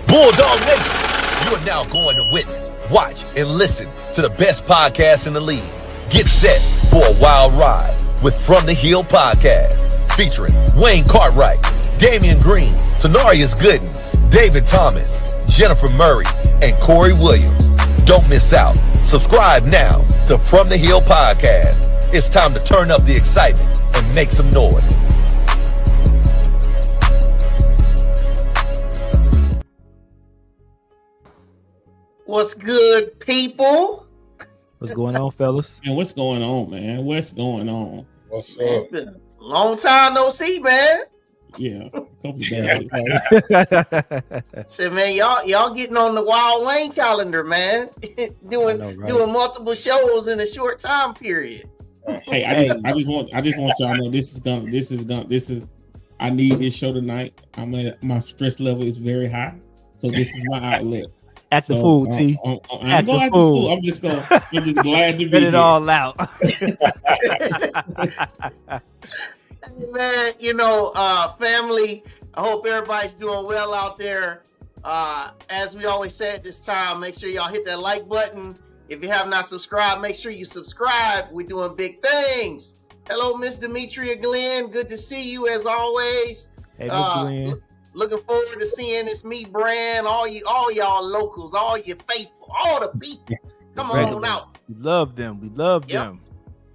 Bulldog Nation, you are now going to witness, watch, and listen to the best podcast in the league. Get set for a wild ride with From the Hill Podcast, featuring Wayne Cartwright, Damian Green, Tanarius Gooden, David Thomas, Jennifer Murray, and Corey Williams. Don't miss out. Subscribe now to From the Hill Podcast. It's time to turn up the excitement and make some noise. What's good, people? What's going on, fellas? Man, what's going on, man? What's going on? What's Man, up? it's been a long time no see, man. Yeah, a couple of days. Said, man, y'all getting on the Wild Wayne calendar, man. doing multiple shows in a short time period. Hey, I just want y'all to know this is I need this show tonight. My stress level is very high, so this is my outlet. At the food, T. I'm going at the food. I'm just glad to be Get it here. all out. Man, family, I hope everybody's doing well out there. As we always say at this time, make sure y'all hit that like button. If you have not subscribed, make sure you subscribe. We're doing big things. Hello, Miss Demetria Glenn. Good to see you as always. Hey, Miss Glenn. Looking forward to seeing it's me, Bryant, all y'all locals, all you faithful, all the people. Come on out. We love them. We love them.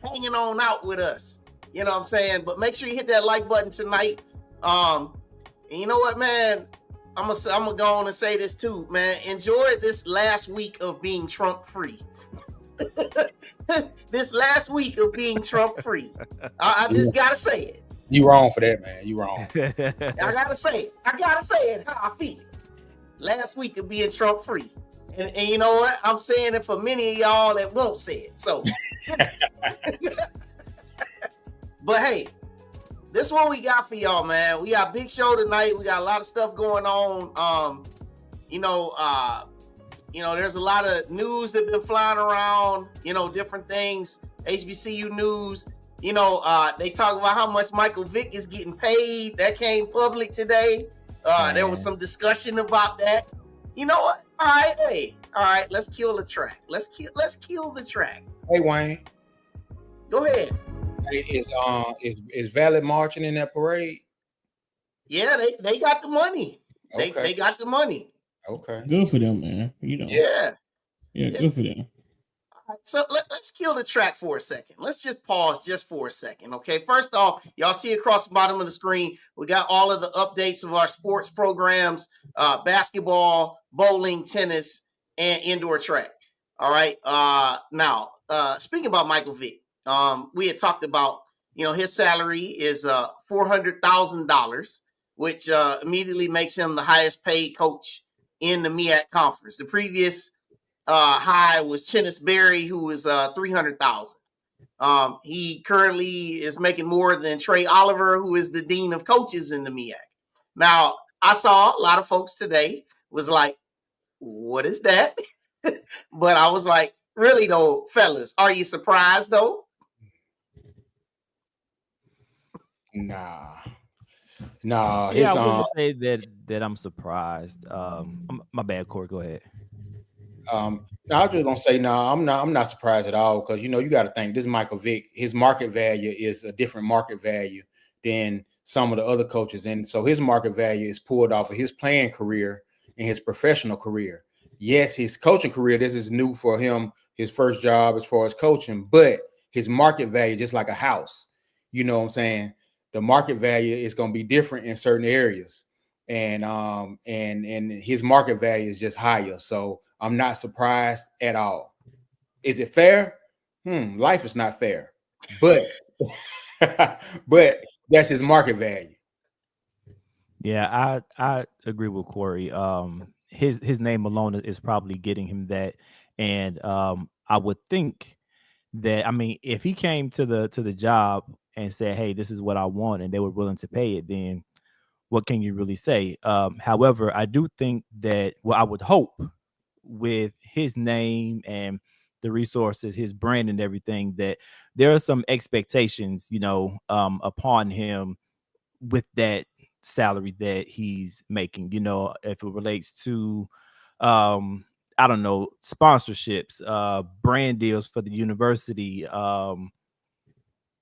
Hanging on out with us. You know what I'm saying? But make sure you hit that like button tonight. And you know what, man? I'm gonna go on and say this too, man. Enjoy this last week of being Trump free. This last week of being Trump free. I just gotta say it. You wrong for that, man. You wrong. I gotta say it how I feel. Last week of being Trump free. And you know what? I'm saying it for many of y'all that won't say it. So but hey, this is what we got for y'all, man. We got a big show tonight. We got a lot of stuff going on. There's a lot of news that been flying around, different things, HBCU news. They talk about how much Michael Vick is getting paid. That came public today. There was some discussion about that. You know what? All right. Let's kill the track. Let's kill the track. Hey, Wayne. Go ahead. Hey, is Valid marching in that parade? Yeah, they got the money. Okay. They got the money. Okay. Good for them, man. Yeah. Good for them. So let's kill the track for a second. Let's just pause just for a second, okay? First off, y'all see across the bottom of the screen, we got all of the updates of our sports programs, basketball, bowling, tennis, and indoor track. All right. Now, speaking about Michael Vick, we had talked about, his salary is $400,000, which immediately makes him the highest paid coach in the MEAC conference. The previous high was Chennis Berry, who was $300,000. He currently is making more than Trey Oliver, who is the dean of coaches in the MEAC. Now, I saw a lot of folks today was like, what is that? But I was like, really though, fellas, are you surprised though? Nah. Yeah, I wouldn't say that I'm surprised. My bad, Corey. Go ahead. I was just gonna say, I'm not surprised at all, because you got to think this Michael Vick, his market value is a different market value than some of the other coaches, and so his market value is pulled off of his playing career and his professional career. Yes, his coaching career, this is new for him, his first job as far as coaching, but his market value, just like a house, you know what I'm saying? The market value is going to be different in certain areas, and his market value is just higher. So I'm not surprised at all. Is it fair? Life is not fair, but but that's his market value. Yeah, I agree with Corey. His name alone is probably getting him that, and I would think that, if he came to the job and said, hey, this is what I want, and they were willing to pay it, then what can you really say? However, I do think that, I would hope with his name and the resources, his brand and everything, that there are some expectations, upon him with that salary that he's making. You know, if it relates to I don't know, sponsorships, brand deals for the university,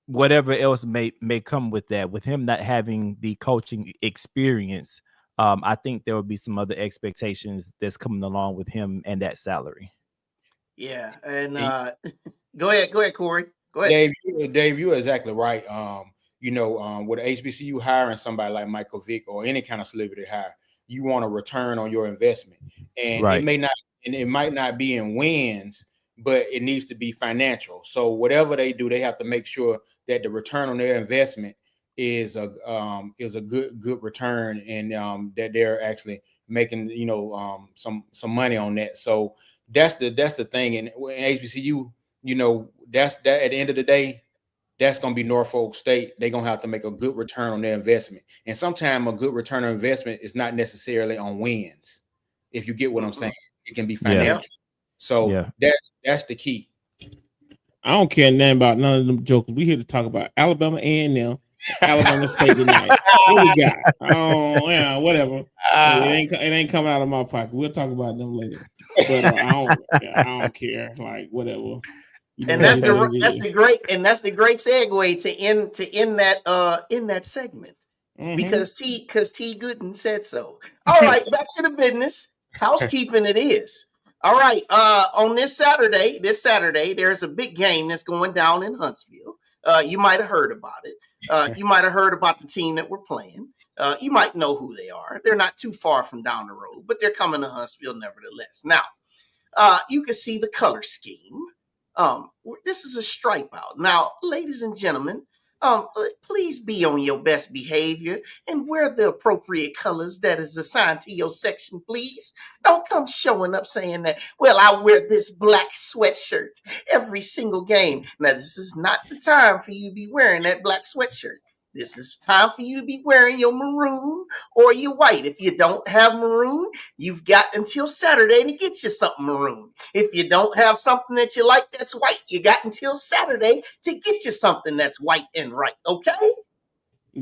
whatever else may come with that. With him not having the coaching experience, I think there will be some other expectations that's coming along with him and that salary. Yeah, and go ahead, Corey. Go ahead. Dave, you're exactly right. With HBCU hiring somebody like Michael Vick or any kind of celebrity hire, you want a return on your investment, and Right. it might not be in wins, but it needs to be financial. So whatever they do, they have to make sure that the return on their investment is a good return, and that they're actually making some money on that. So that's the thing. And in HBCU, that's that at the end of the day, that's going to be Norfolk State. They're going to have to make a good return on their investment. And sometimes a good return on investment is not necessarily on wins. If you get what I'm saying, it can be financial. Yeah. So that's the key. I don't care nothing about none of them jokers. We here to talk about Alabama A&M, Alabama State tonight. What we got? Oh, yeah, whatever. It ain't coming out of my pocket. We'll talk about them later. But I don't care. Like whatever. And that's the great segue to end that segment. Because T Gooden said so. All right, back to the business. Housekeeping it is. All right. On this Saturday, there's a big game that's going down in Huntsville. You might have heard about it. You might have heard about the team that we're playing. You might know who they are. They're not too far from down the road, but they're coming to Huntsville nevertheless. Now, you can see the color scheme. This is a stripe out. Now, ladies and gentlemen, please be on your best behavior and wear the appropriate colors that is assigned to your section, please. Don't come showing up saying that, well, I wear this black sweatshirt every single game. Now, this is not the time for you to be wearing that black sweatshirt. This is time for you to be wearing your maroon or your white. If you don't have maroon, you've got until Saturday to get you something maroon. If you don't have something that you like that's white, you got until Saturday to get you something that's white and right. Okay?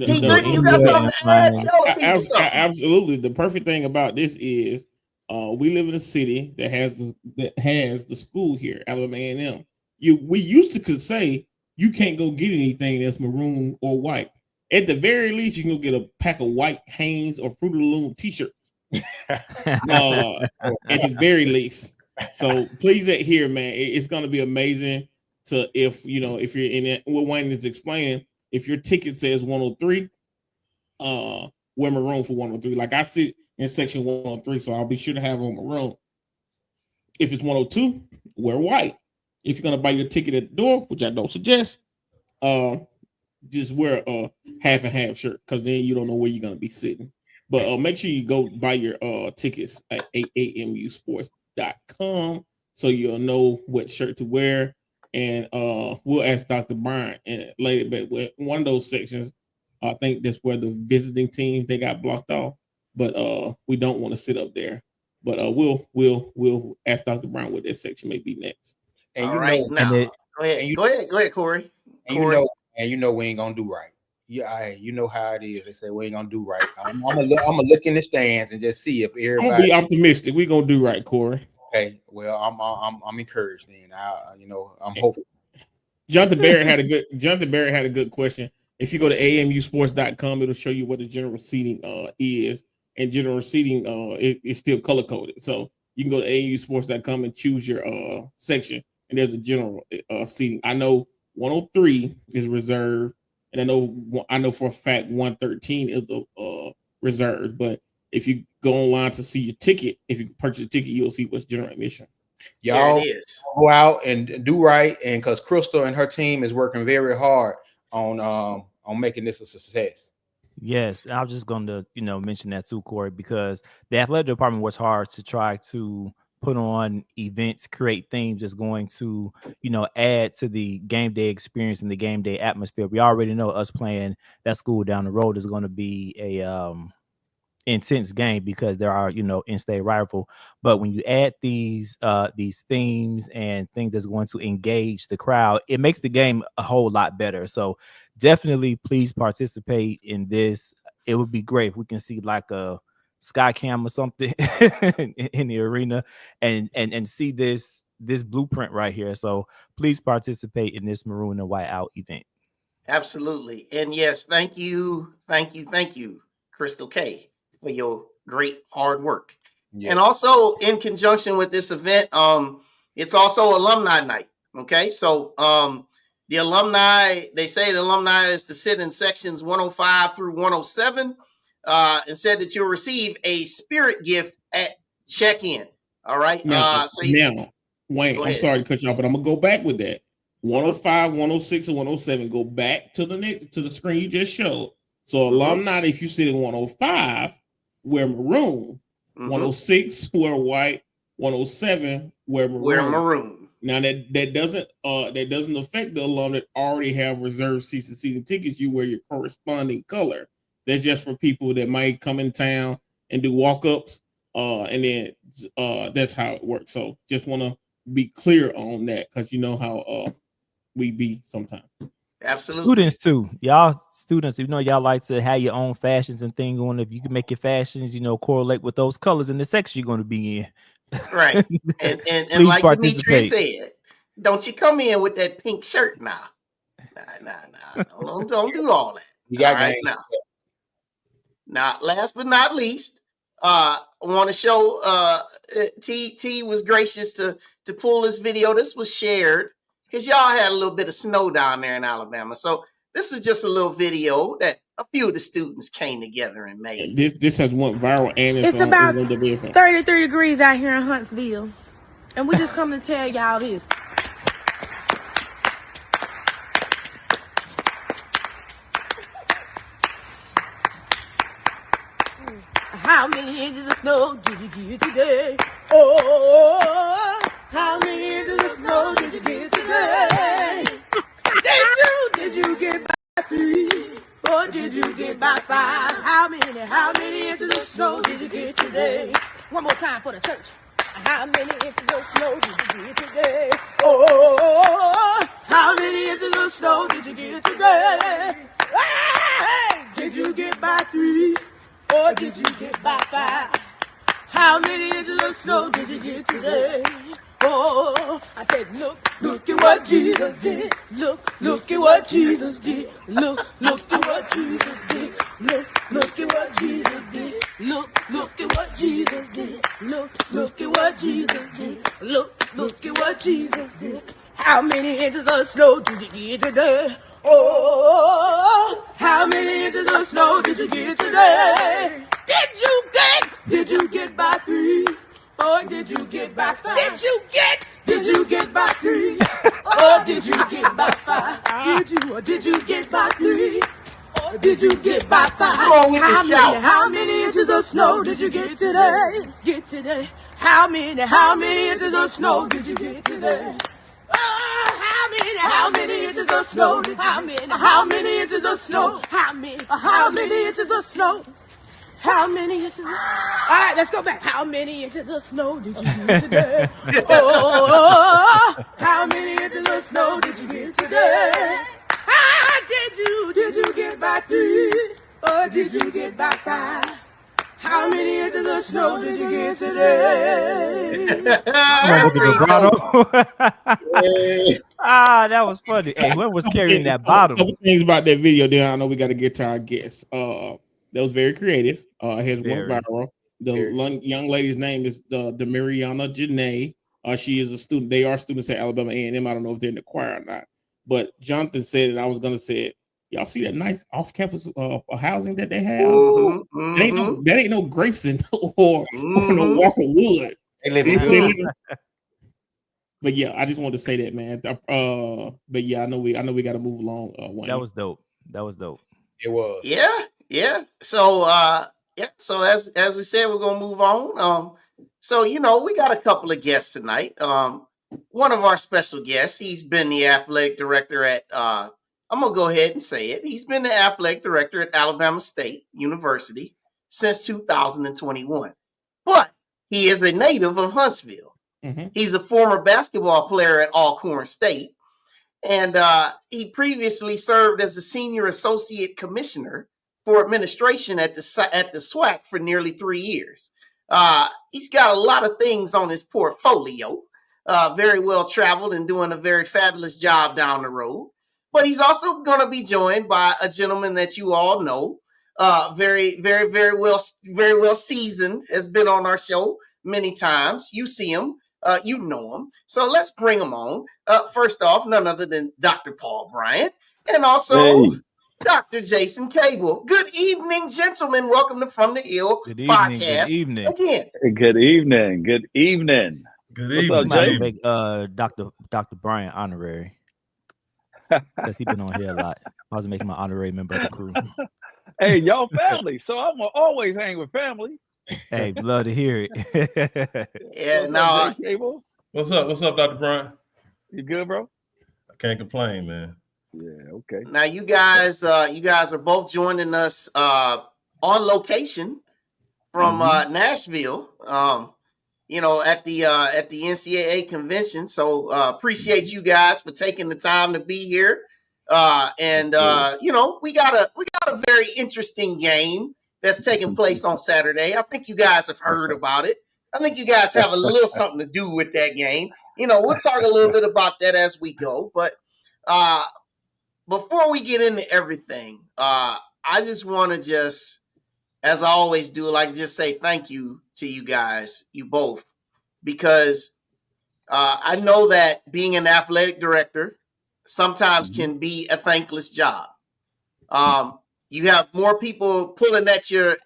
T. Gooden, you got something to add? Tell the people something. Absolutely. The perfect thing about this is we live in a city that has the school here, Alabama A&M. We used to could say you can't go get anything that's maroon or white. At the very least, you can go get a pack of white Hanes or Fruit of the Loom t-shirts. At the very least. So please adhere, man. It's going to be amazing if you're in it. What Wayne is explaining, if your ticket says 103, wear maroon for 103. Like I sit in section 103, so I'll be sure to have on maroon. If it's 102, wear white. If you're going to buy your ticket at the door, which I don't suggest, just wear a half and half shirt because then you don't know where you're going to be sitting. But make sure you go buy your tickets at amusports.com so you'll know what shirt to wear. And we'll ask Dr. Bryant later. But one of those sections, I think that's where the visiting team, they got blocked off. But we don't want to sit up there. But we'll ask Dr. Bryant what that section may be next. And all right, now go ahead, Corey. And we ain't gonna do right. Yeah, you know how it is. They say we ain't gonna do right. I'm gonna look in the stands and just see if everybody. I'm gonna be optimistic. We're gonna do right, Corey. Okay, well, I'm encouraged. Then I'm hopeful. Jonathan Barrett had a good question. If you go to amusports.com, it'll show you what the general seating is, and general seating is still color coded. So you can go to amusports.com and choose your section. And there's a general seating. I know 103 is reserved, and I know for a fact 113 is a reserved. But if you go online to see your ticket, if you purchase a ticket, you'll see what's general admission. Y'all go out and do right, and because Crystal and her team is working very hard on making this a success. Yes, I was just going to mention that too, Corey, because the athletic department works hard to try to put on events, create themes that's going to, add to the game day experience and the game day atmosphere. We already know us playing that school down the road is going to be a intense game because there are, in-state rival. But when you add these themes and things that's going to engage the crowd, it makes the game a whole lot better. So definitely please participate in this. it would be great if we can see like a sky cam or something in the arena and see this blueprint right here. So please participate in this maroon and white out event. Absolutely. And yes, thank you, Crystal K, for your great hard work. Yes. And also in conjunction with this event, it's also alumni night. Okay. So the alumni, they say the alumni is to sit in sections 105 through 107, and said that you'll receive a spirit gift at check-in. All right. Now, Wayne, I'm sorry to cut you off, but I'm gonna go back with that. 105, 106, and 107. Go back to the screen you just showed. So alumni, if you sit in 105, wear maroon. 106, wear white. 107, wear maroon. Wear maroon. Now that doesn't affect the alum that already have reserved seats and season tickets. You wear your corresponding color. That's just for people that might come in town and do walk-ups. And then that's how it works. So just want to be clear on that, because you know how we be sometimes. Absolutely. Students too. Y'all students, y'all like to have your own fashions and things on. If you can make your fashions, correlate with those colors in the section you're going to be in. Right. And like Demetri said, don't you come in with that pink shirt now. Nah. Don't do all that. You got right now. Now, last but not least, I want to show T was gracious to pull this video. This was shared because y'all had a little bit of snow down there in Alabama. So this is just a little video that a few of the students came together and made. This has went viral, and it's about 33 degrees out here in Huntsville. And we just come to tell y'all this. How many inches of snow did you get today? Oh, how many inches of snow did you get today? Did you get by 3? Or did you get by 5? How many inches of snow did you get today? One more time for the church. How many inches of snow did you get today? Oh, how many inches of snow did you get today? Hey, did you get by 3? Or did you get by 5? How many inches of snow did you get today? Oh, I said, look at what Jesus did. Look at what Jesus did. Look at what Jesus did. Look at what Jesus did. Look at what Jesus did. Look at what Jesus did. Look at what Jesus did. How many inches of snow did you get today? Oh, how many inches of snow did you get today? Did you get by 3? Or did you get by 5? Did you get by 3? Or did you get by 5? Did you get by 3? Or did you get by 5? Come on with the shout. How many inches of snow did you get today? How many inches of snow did you get today? How many inches of snow? How many inches of snow? How many inches of snow? How many inches? All right, let's go back. How many inches of snow did you get today? Oh, how many inches of snow did you get today? Did you get by 3? Or did you get by 5? How many inches of snow did you get today? That was funny. Hey, whoever was carrying that bottle? A couple things about that video. Then I know we got to get to our guests. That was very creative. It has went viral. The young lady's name is Demariana Janae. She is a student. They are students at Alabama A&M. I don't know if they're in the choir or not. But Jonathan said, and I was going to say it. Y'all see that nice off-campus housing that they have? That ain't no Grayson or no Walker Wood. They live But yeah, I just wanted to say that, man. But yeah, I know we got to move along. Wayne. That was dope. It was. Yeah. So So as we said, we're gonna move on. So we got a couple of guests tonight. One of our special guests, he's been the athletic director at I'm gonna go ahead and say it. He's been the athletic director at Alabama State University since 2021. But he is a native of Huntsville. Mm-hmm. He's a former basketball player at Alcorn State. And he previously served as a senior associate commissioner for administration at the SWAC for nearly 3 years. He's got a lot of things on his portfolio. Very well traveled and doing a very fabulous job down the road. But he's also going to be joined by a gentleman that you all know, very well seasoned, has been on our show many times. You see him, you know him. So let's bring him on. First off, none other than Dr. Paul Bryant, and also Dr. Jason Cable. Good evening, gentlemen. Welcome to From the Hill podcast. Good evening. Again. Good evening. Good evening. Good What's evening. up, Jay? Make Dr. Bryant honorary because he's been on here a lot. I was making my honorary member of the crew. Hey, y'all family. So I'm gonna always hang with family. Hey, love to hear it. Yeah, What's no, up, Jay Cable? What's up? What's up, Dr. Bryant? You good, bro? I can't complain, man. Yeah, okay. now you guys are both joining us on location from Nashville. At the NCAA convention. So appreciate you guys for taking the time to be here. We got a very interesting game that's taking place on Saturday. I think you guys have heard about it. I think you guys have a little something to do with that game. We'll talk a little bit about that as we go. But before we get into everything, I just want to as I always do, just say thank you to you guys, you both, because I know that being an athletic director sometimes can be a thankless job. You have more people pulling at your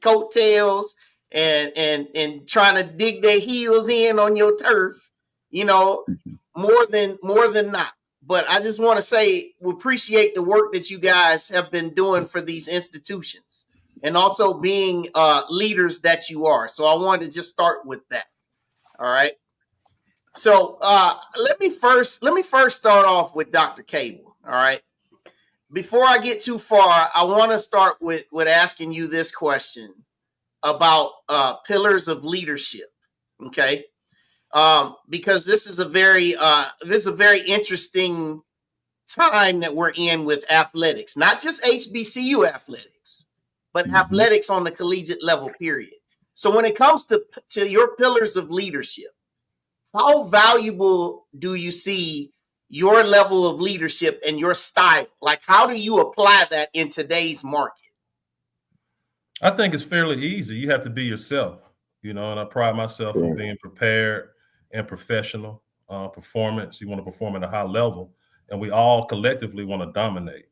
coattails and trying to dig their heels in on your turf, more than not. But I just want to say we appreciate the work that you guys have been doing for these institutions, and also being leaders that you are. So I wanted to just start with that. All right. So let me first start off with Dr. Cable. All right. Before I get too far, I want to start with asking you this question about pillars of leadership. Okay. Because this is a very interesting time that we're in with athletics, not just HBCU athletics, but athletics on the collegiate level, period. So when it comes to your pillars of leadership, how valuable do you see your level of leadership and your style? Like, how do you apply that in today's market? I think it's fairly easy. You have to be yourself, and I pride myself on being prepared and professional performance. You want to perform at a high level, and we all collectively want to dominate.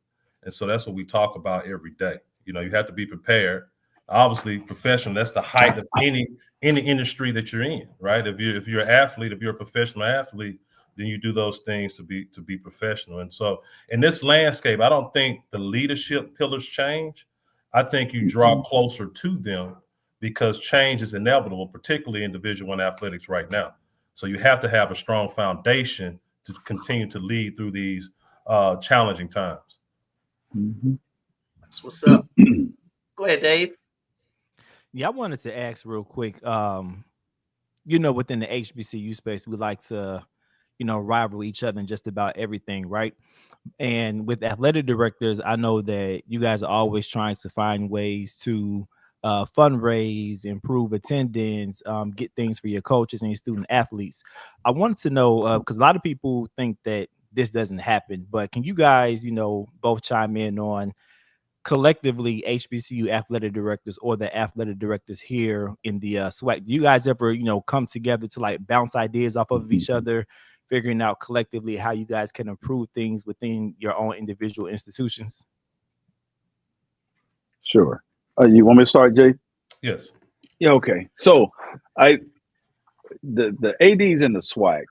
And so that's what we talk about every day. You have to be prepared. Obviously, professional, that's the height of any industry that you're in, right? If you're an athlete, if you're a professional athlete, then you do those things to be professional. And so in this landscape, I don't think the leadership pillars change. I think you draw closer to them because change is inevitable, particularly in Division I athletics right now. So you have to have a strong foundation to continue to lead through these challenging times. That's what's up. Go ahead, Dave. Yeah, I wanted to ask real quick. Within the HBCU space, we like to, rival each other in just about everything, right? And with athletic directors, I know that you guys are always trying to find ways to fundraise, improve attendance, get things for your coaches and your student athletes. I wanted to know, because a lot of people think that this doesn't happen, but can you guys, both chime in on collectively HBCU athletic directors or the athletic directors here in the SWAC? Do you guys ever, come together to bounce ideas off of each other, figuring out collectively how you guys can improve things within your own individual institutions? Sure. You want me to start, Jay? Yes. Yeah. Okay. So the ADs in the SWAC,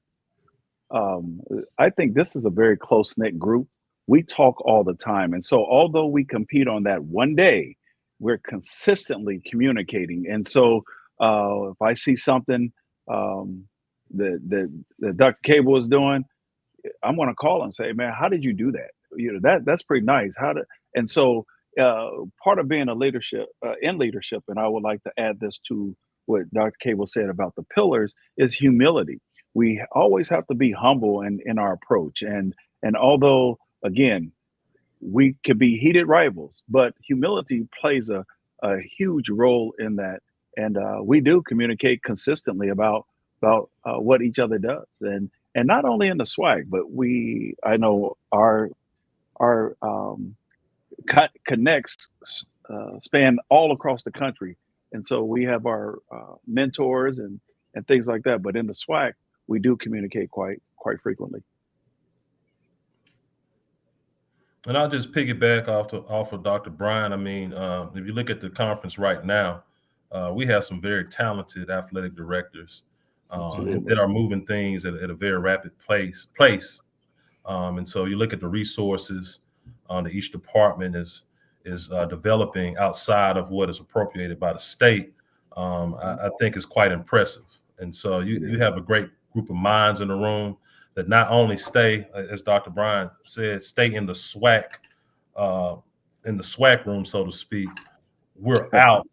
I think this is a very close-knit group. We talk all the time. And so although we compete on that one day, we're consistently communicating. And so if I see something that Dr. Cable is doing, I'm going to call and say, man, how did you do that? That's pretty nice. And so part of being a leadership in leadership, and I would like to add this to what Dr. Cable said about the pillars, is humility. We always have to be humble in our approach. And although, again, we could be heated rivals, but humility plays a huge role in that. And we do communicate consistently about what each other does, and not only in the swag, but I know our connects span all across the country, and so we have our mentors and things like that. But in the SWAC, we do communicate quite frequently. And I'll just piggyback off of Dr. Bryant. I mean, if you look at the conference right now, we have some very talented athletic directors that are moving things at a very rapid pace. And so you look at the resources that each department is developing outside of what is appropriated by the state. I think is quite impressive. And so you have a great group of minds in the room that not only stay, as Dr. Bryant said, stay in the SWAC room, so to speak. We're out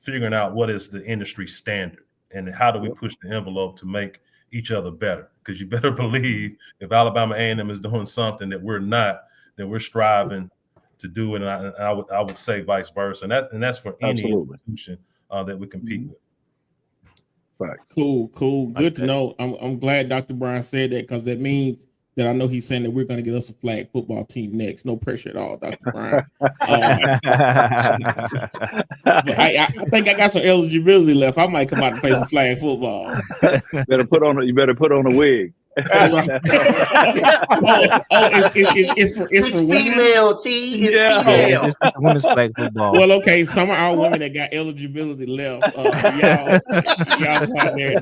figuring out what is the industry standard and how do we push the envelope to make each other better. Because you better believe if Alabama A&M is doing something that we're not, then we're striving to do it. And I would say vice versa. And that's for any institution that we compete with. Right. Cool. Good to know. I'm glad Dr. Bryant said that, because that means that I know he's saying that we're going to get us a flag football team next. No pressure at all, Dr. Bryant. But I think I got some eligibility left. I might come out and play some flag football. You better put on a wig. It's for women. Female, It's female. It's women's flag football. Well, okay, some of our women that got eligibility left. Y'all out there.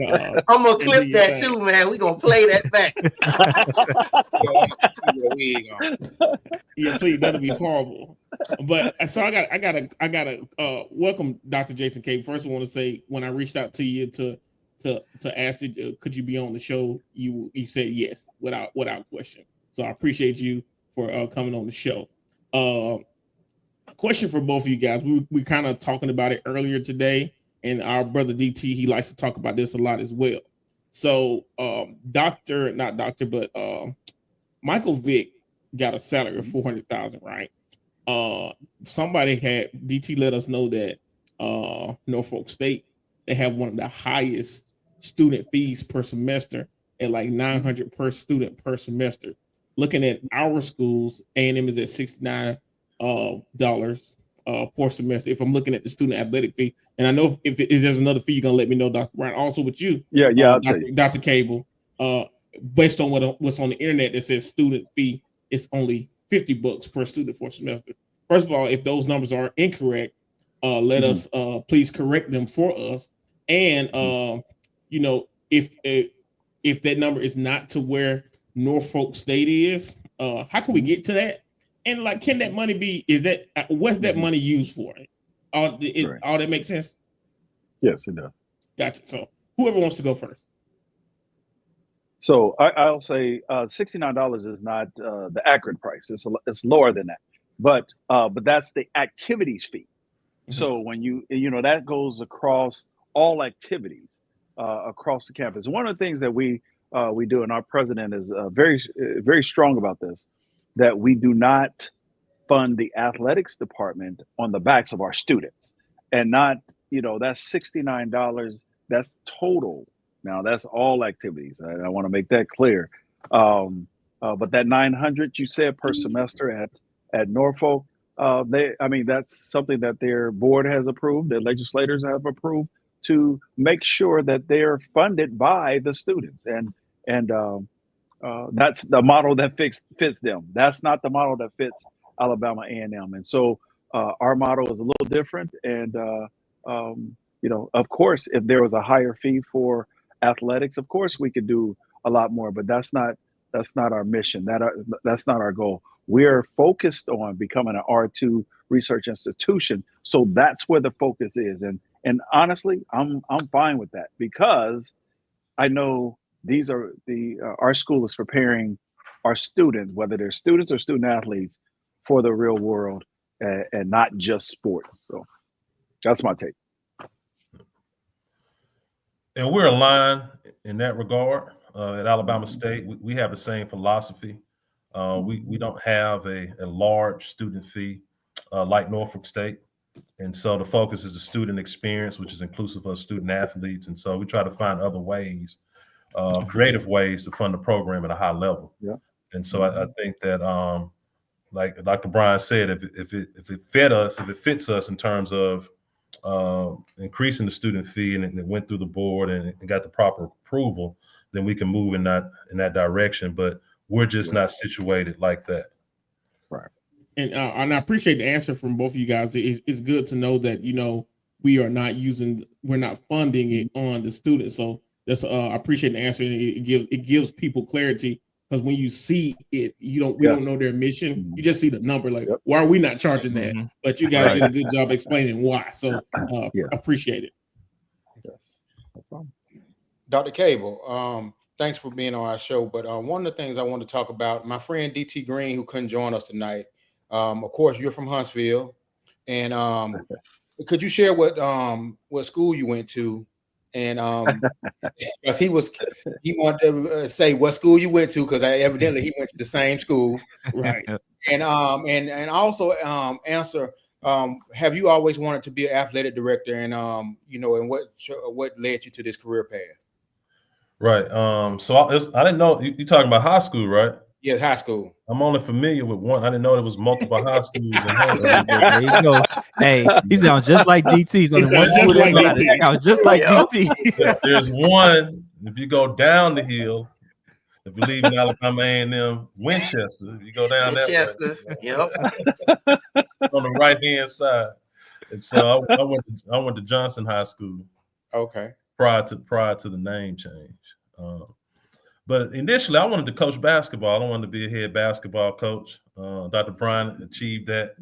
I'm gonna clip that too, man. We gonna play that back. Yeah, please. That'll be horrible. But so I gotta welcome Dr. Jason K. First, I want to say, when I reached out to you to ask, could you be on the show, you said yes without question. So I appreciate you for coming on the show. A question for both of you guys. We kind of talking about it earlier today, and our brother DT, he likes to talk about this a lot as well. So Michael Vick got a salary of $400,000, right? Somebody had DT let us know that Norfolk State, they have one of the highest student fees per semester at like $900 per student per semester. Looking at our schools, A&M is at $69 per semester. If I'm looking at the student athletic fee, and I know if there's another fee, you're gonna let me know, Dr. Brown. Also with you, Dr. Cable, based on what's on the internet, that says student fee is only $50 per student for a semester. First of all, if those numbers are incorrect, let us please correct them for us. And if that number is not to where Norfolk State is, how can we get to that? And like, can that money be? What's that money used for? All that makes sense? Yes, it does. Gotcha. So whoever wants to go first. So I'll say $69 is not the accurate price. It's lower than that, but that's the activities fee. So when that goes across all activities across the campus. One of the things that we do, and our president is very strong about this, that we do not fund the athletics department on the backs of our students, and not that's $69. That's total. Now that's all activities. I want to make that clear. But that $900 you said per semester at Norfolk. That's something that their board has approved, their legislators have approved, to make sure that they're funded by the students. And that's the model that fits them. That's not the model that fits Alabama A&M. And so our model is a little different. And, of course, if there was a higher fee for athletics, of course we could do a lot more, but that's not our mission. That's not our goal. We're focused on becoming an R2 research institution. So that's where the focus is. And honestly, I'm fine with that, because I know our school is preparing our students, whether they're students or student athletes, for the real world and not just sports. So that's my take. And we're aligned in that regard. At Alabama State, we have the same philosophy. We don't have a large student fee like Norfolk State. And so the focus is the student experience, which is inclusive of student athletes. And so we try to find other ways, creative ways to fund the program at a high level. Yeah. And so I think that, like Dr. Bryant said, if it fits us in terms of increasing the student fee and it went through the board and got the proper approval, then we can move in that direction. But we're just not situated like that. Right. And I appreciate the answer from both of you guys. It's good to know that, you know, we're not funding it on the students. So that's I appreciate the answer. And it gives people clarity, because when you see it, we don't know their mission. You just see the number, like, why are we not charging that? But you guys did a good job explaining why. So appreciate it. Yes. No problem. Dr. Cable, thanks for being on our show. But one of the things I want to talk about, my friend DT Green, who couldn't join us tonight. Of course, you're from Huntsville, and could you share what school you went to? And because he wanted to say what school you went to, because evidently he went to the same school, right? And also answer. Have you always wanted to be an athletic director, and and what led you to this career path? Right. So I didn't know you talking about high school, right? Yeah, high school. I'm only familiar with one. I didn't know there was multiple high schools. There you go. Hey, he sounds just like DT. So just like DT. There's one. If you go down the hill, if you leave in Alabama A&M, Winchester, you go down Winchester. That way. On the right hand side. And so I went to Johnson High School. Okay. Prior to the name change. But initially, I wanted to coach basketball. I wanted to be a head basketball coach. Dr. Bryant achieved that.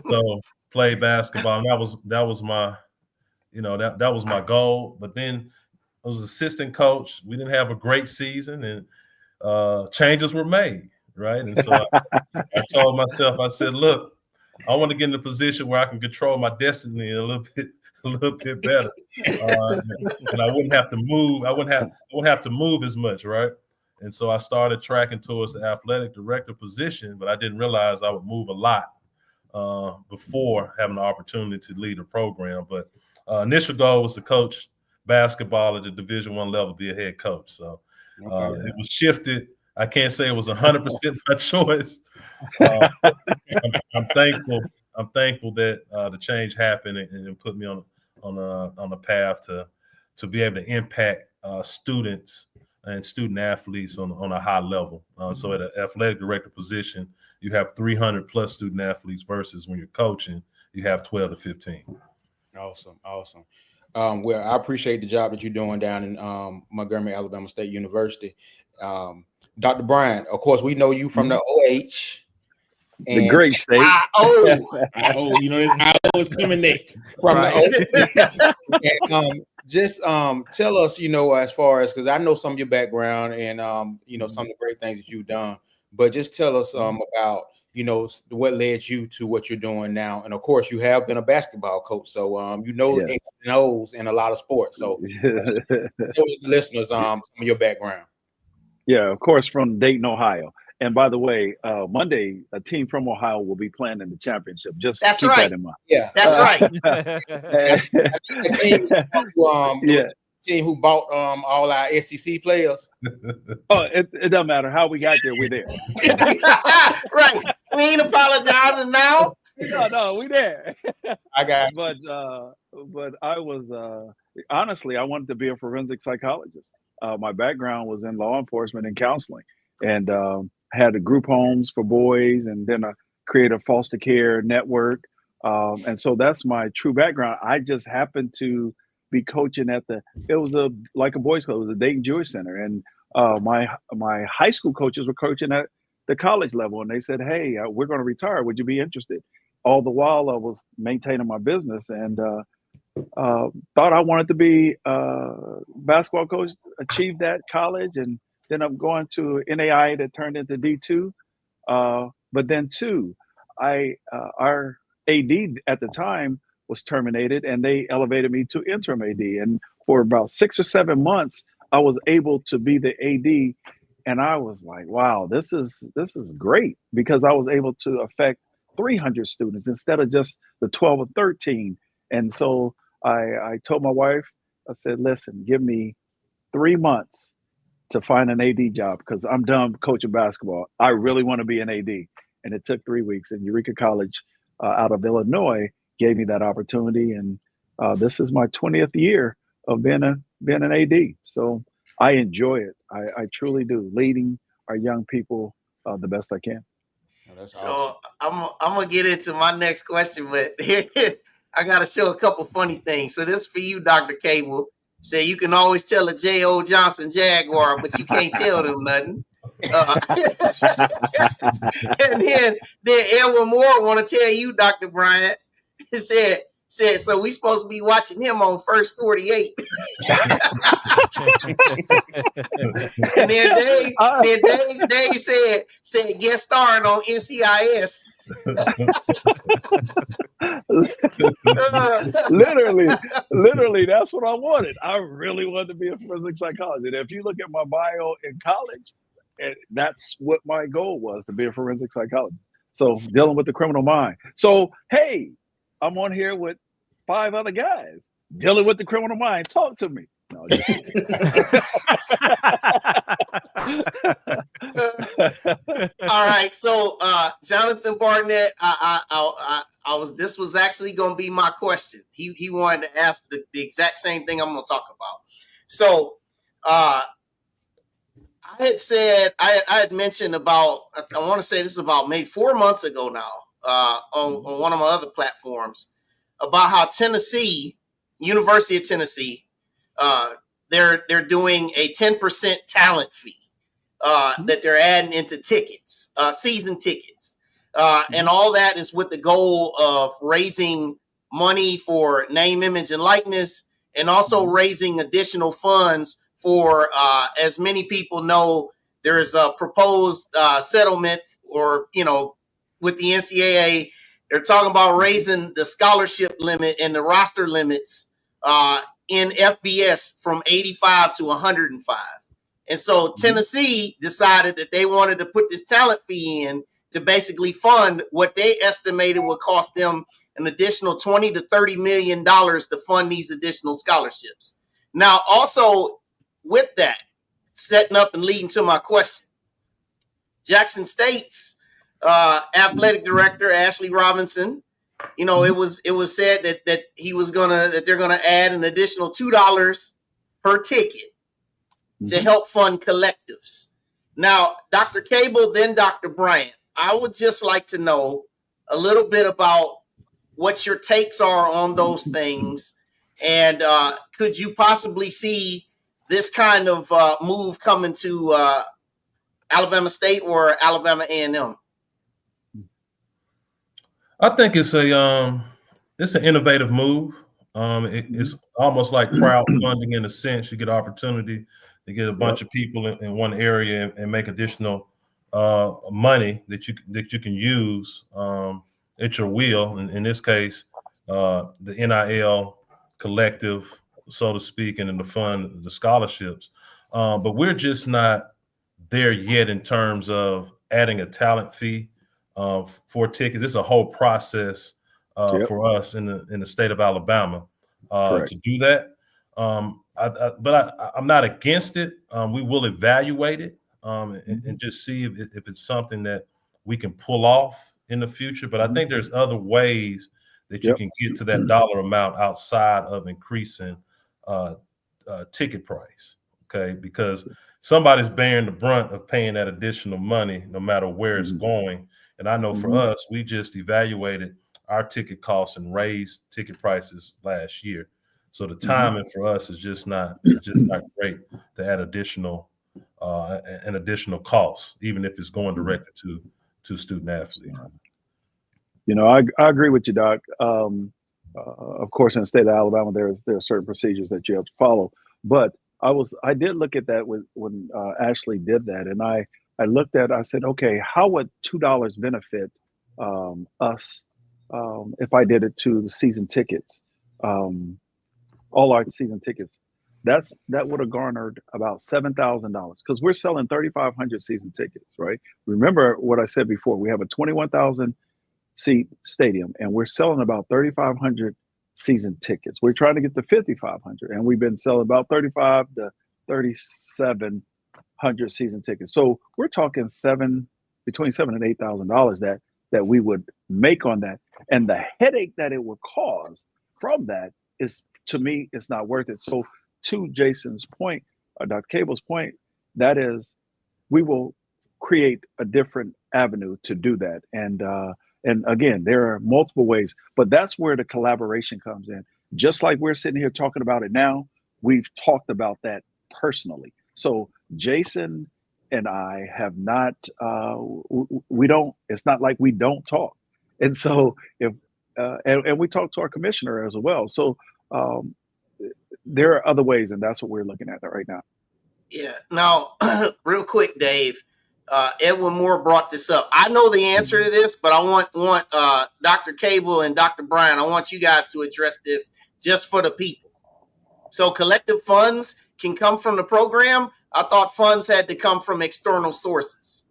So played basketball, and that was my, that was my goal. But then I was assistant coach. We didn't have a great season, and changes were made, right? And so I told myself, I said, look, I want to get in a position where I can control my destiny a little bit better, and I wouldn't have to move. I wouldn't have to move as much, right? And so I started tracking towards the athletic director position, but I didn't realize I would move a lot before having the opportunity to lead a program. But initial goal was to coach basketball at the Division I level, be a head coach. So it was shifted. I can't say it was 100% my choice. I'm thankful. I'm thankful that the change happened and put me on a path to be able to impact students and student athletes on a high level. So at an athletic director position, you have 300 plus student athletes versus when you're coaching, you have 12 to 15. Awesome. Well, I appreciate the job that you're doing down in Montgomery, Alabama State University. Dr. Bryant, of course, we know you from the OH. The great state. This IO is coming next. Just tell us, as far as, because I know some of your background and some of the great things that you've done, but just tell us about what led you to what you're doing now. And of course, you have been a basketball coach, so X's and O's in a lot of sports. So tell the listeners some of your background. Yeah, of course, from Dayton, Ohio. And by the way, Monday, a team from Ohio will be playing in the championship. Just keep that in mind. Yeah, that's right. The team who bought all our SEC players. Oh, it doesn't matter how we got there. We're there. Right. We ain't apologizing now. No, we there. I got it. But I was honestly, I wanted to be a forensic psychologist. My background was in law enforcement and counseling, and had a group homes for boys, and then created a foster care network. And so that's my true background. I just happened to be coaching at it was like a boys club, it was the Dayton Jewish Center. And my high school coaches were coaching at the college level, and they said, hey, we're going to retire. Would you be interested? All the while I was maintaining my business, and thought I wanted to be a basketball coach, achieved that college, and then I'm going to NAI that turned into D2. But then our AD at the time was terminated, and they elevated me to interim AD. And for about 6 or 7 months, I was able to be the AD And I was like, wow, this is great, because I was able to affect 300 students instead of just the 12 or 13. And so I told my wife, I said, listen, give me 3 months to find an AD job, because I'm done coaching basketball. I really want to be an AD. And it took 3 weeks. And Eureka College out of Illinois gave me that opportunity. And this is my 20th year of being an AD. So I enjoy it. I truly do, leading our young people the best I can. Oh, that's So awesome. I'm gonna get into my next question, but here I gotta show a couple funny things. So this for you, Dr. Cable. Say you can always tell a J.O. Johnson Jaguar, but you can't tell them nothing. And then Edwin Moore want to tell you, Dr. Bryant, said so we supposed to be watching him on First 48. And then Dave said guest starring on NCIS. literally, that's what I wanted. I really wanted to be a forensic psychologist. And if you look at my bio in college, that's what my goal was, to be a forensic psychologist. So dealing with the criminal mind. So, hey, I'm on here with 5 other guys dealing with the criminal mind. Talk to me. No, just All right, so Jonathan Barnett, this was actually going to be my question. He wanted to ask the exact same thing I'm going to talk about. So I had mentioned about, I want to say this is about maybe 4 months ago now, on one of my other platforms, about how Tennessee, University of Tennessee, they're doing a 10% talent fee that they're adding into tickets, season tickets. And all that is with the goal of raising money for name, image, and likeness, and also raising additional funds for, as many people know, there's a proposed settlement, or, with the NCAA, they're talking about raising the scholarship limit and the roster limits in FBS from 85 to 105. And so Tennessee decided that they wanted to put this talent fee in to basically fund what they estimated would cost them an additional $20 to $30 million to fund these additional scholarships. Now, also with that, setting up and leading to my question, Jackson State's athletic director, Ashley Robinson, it was said that they're gonna add an additional $2 per ticket to help fund collectives. Now, Dr. Cable, then Dr. Bryant, I would just like to know a little bit about what your takes are on those things, and could you possibly see this kind of move coming to Alabama State or Alabama A&M? I think it's an innovative move. It's almost like crowdfunding in a sense. You get an opportunity to get a bunch of people in one area and make additional money that you can use at your will. In this case, the NIL collective, so to speak, and in the fund, the scholarships. But we're just not there yet in terms of adding a talent fee for tickets. It's a whole process for us in the state of Alabama to do that. But I'm not against it. We will evaluate it and just see if it's something that we can pull off in the future. But I think there's other ways that you can get to that dollar amount outside of increasing ticket price. Okay, because somebody's bearing the brunt of paying that additional money, no matter where it's going. And I know for us, we just evaluated our ticket costs and raised ticket prices last year. So the timing for us is just not great to add an additional cost, even if it's going directly to student athletes. I agree with you, Doc. Of course, in the state of Alabama, there are certain procedures that you have to follow. But I did look at that when Ashley did that, and I looked at, I said, okay, how would $2 benefit us if I did it to the season tickets, all our season tickets? that would have garnered about $7,000 because we're selling 3,500 season tickets, right? Remember what I said before. We have a 21,000 seat stadium, and we're selling about 3,500 season tickets. We're trying to get to 5,500, and we've been selling about 35 to 3,700 season tickets. So we're talking between $7,000 and $8,000 that we would make on that, and the headache that it would cause from that is, to me, it's not worth it. So to Jason's point, Dr. Cable's point, that is, we will create a different avenue to do that. And again, there are multiple ways, but that's where the collaboration comes in. Just like we're sitting here talking about it now, we've talked about that personally. So Jason and I have not, we don't, it's not like we don't talk. And so and we talk to our commissioner as well. So there are other ways, and that's what we're looking at right now. Yeah. Now, real quick, Dave, Edwin Moore brought this up. I know the answer to this, but I want Dr. Cable and Dr. Bryant, I want you guys to address this just for the people. So collective funds can come from the program. I thought funds had to come from external sources.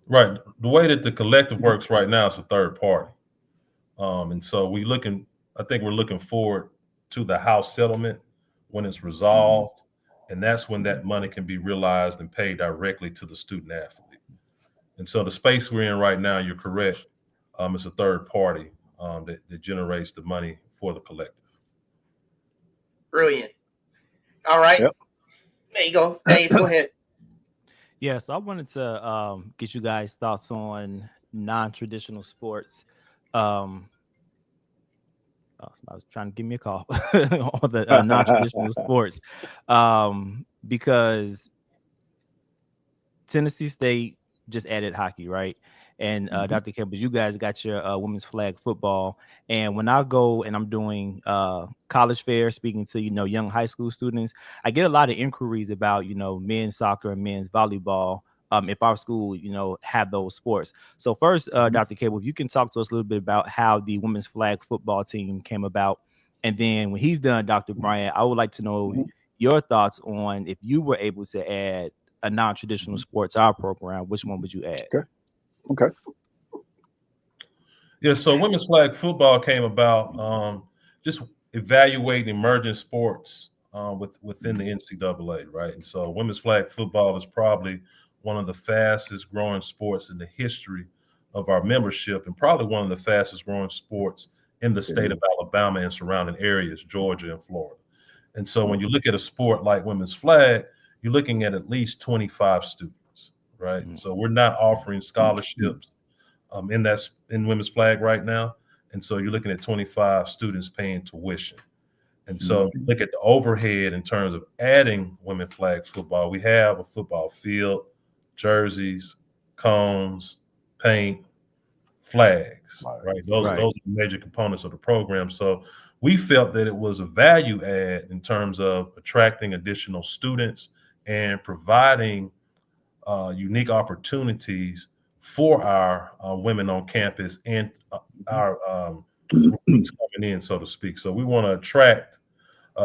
Right. The way that the collective works right now is a third party. And so I think we're looking forward to the House settlement when it's resolved. And that's when that money can be realized and paid directly to the student athlete. And so the space we're in right now, you're correct. It's a third party that generates the money for the collective. Brilliant. All right. Yep. There you go. Dave, go ahead. Yeah, so I wanted to get you guys' thoughts on non-traditional sports. I was trying to give me a call on the non-traditional sports because Tennessee State just added hockey, right? And Dr. Campbell, you guys got your women's flag football. And when I go and I'm doing college fair, speaking to, young high school students, I get a lot of inquiries about, men's soccer and men's volleyball. If our school, have those sports. So first, Dr. Cable, if you can talk to us a little bit about how the women's flag football team came about. And then when he's done, Dr. Bryant, I would like to know your thoughts on if you were able to add a non-traditional sport to our program, which one would you add? Okay. Yeah, so women's flag football came about just evaluating emerging sports within the NCAA, right? And so women's flag football is probably one of the fastest growing sports in the history of our membership, and probably one of the fastest growing sports in the state of Alabama and surrounding areas, Georgia and Florida. And so when you look at a sport like women's flag, you're looking at least 25 students, right? And so we're not offering scholarships in women's flag right now. And so you're looking at 25 students paying tuition. And so if you look at the overhead in terms of adding women's flag football, we have a football field, jerseys, cones, paint, flags, right? Those are the major components of the program. So we felt that it was a value add in terms of attracting additional students and providing unique opportunities for our women on campus and our recruits coming in, so to speak. So we want to attract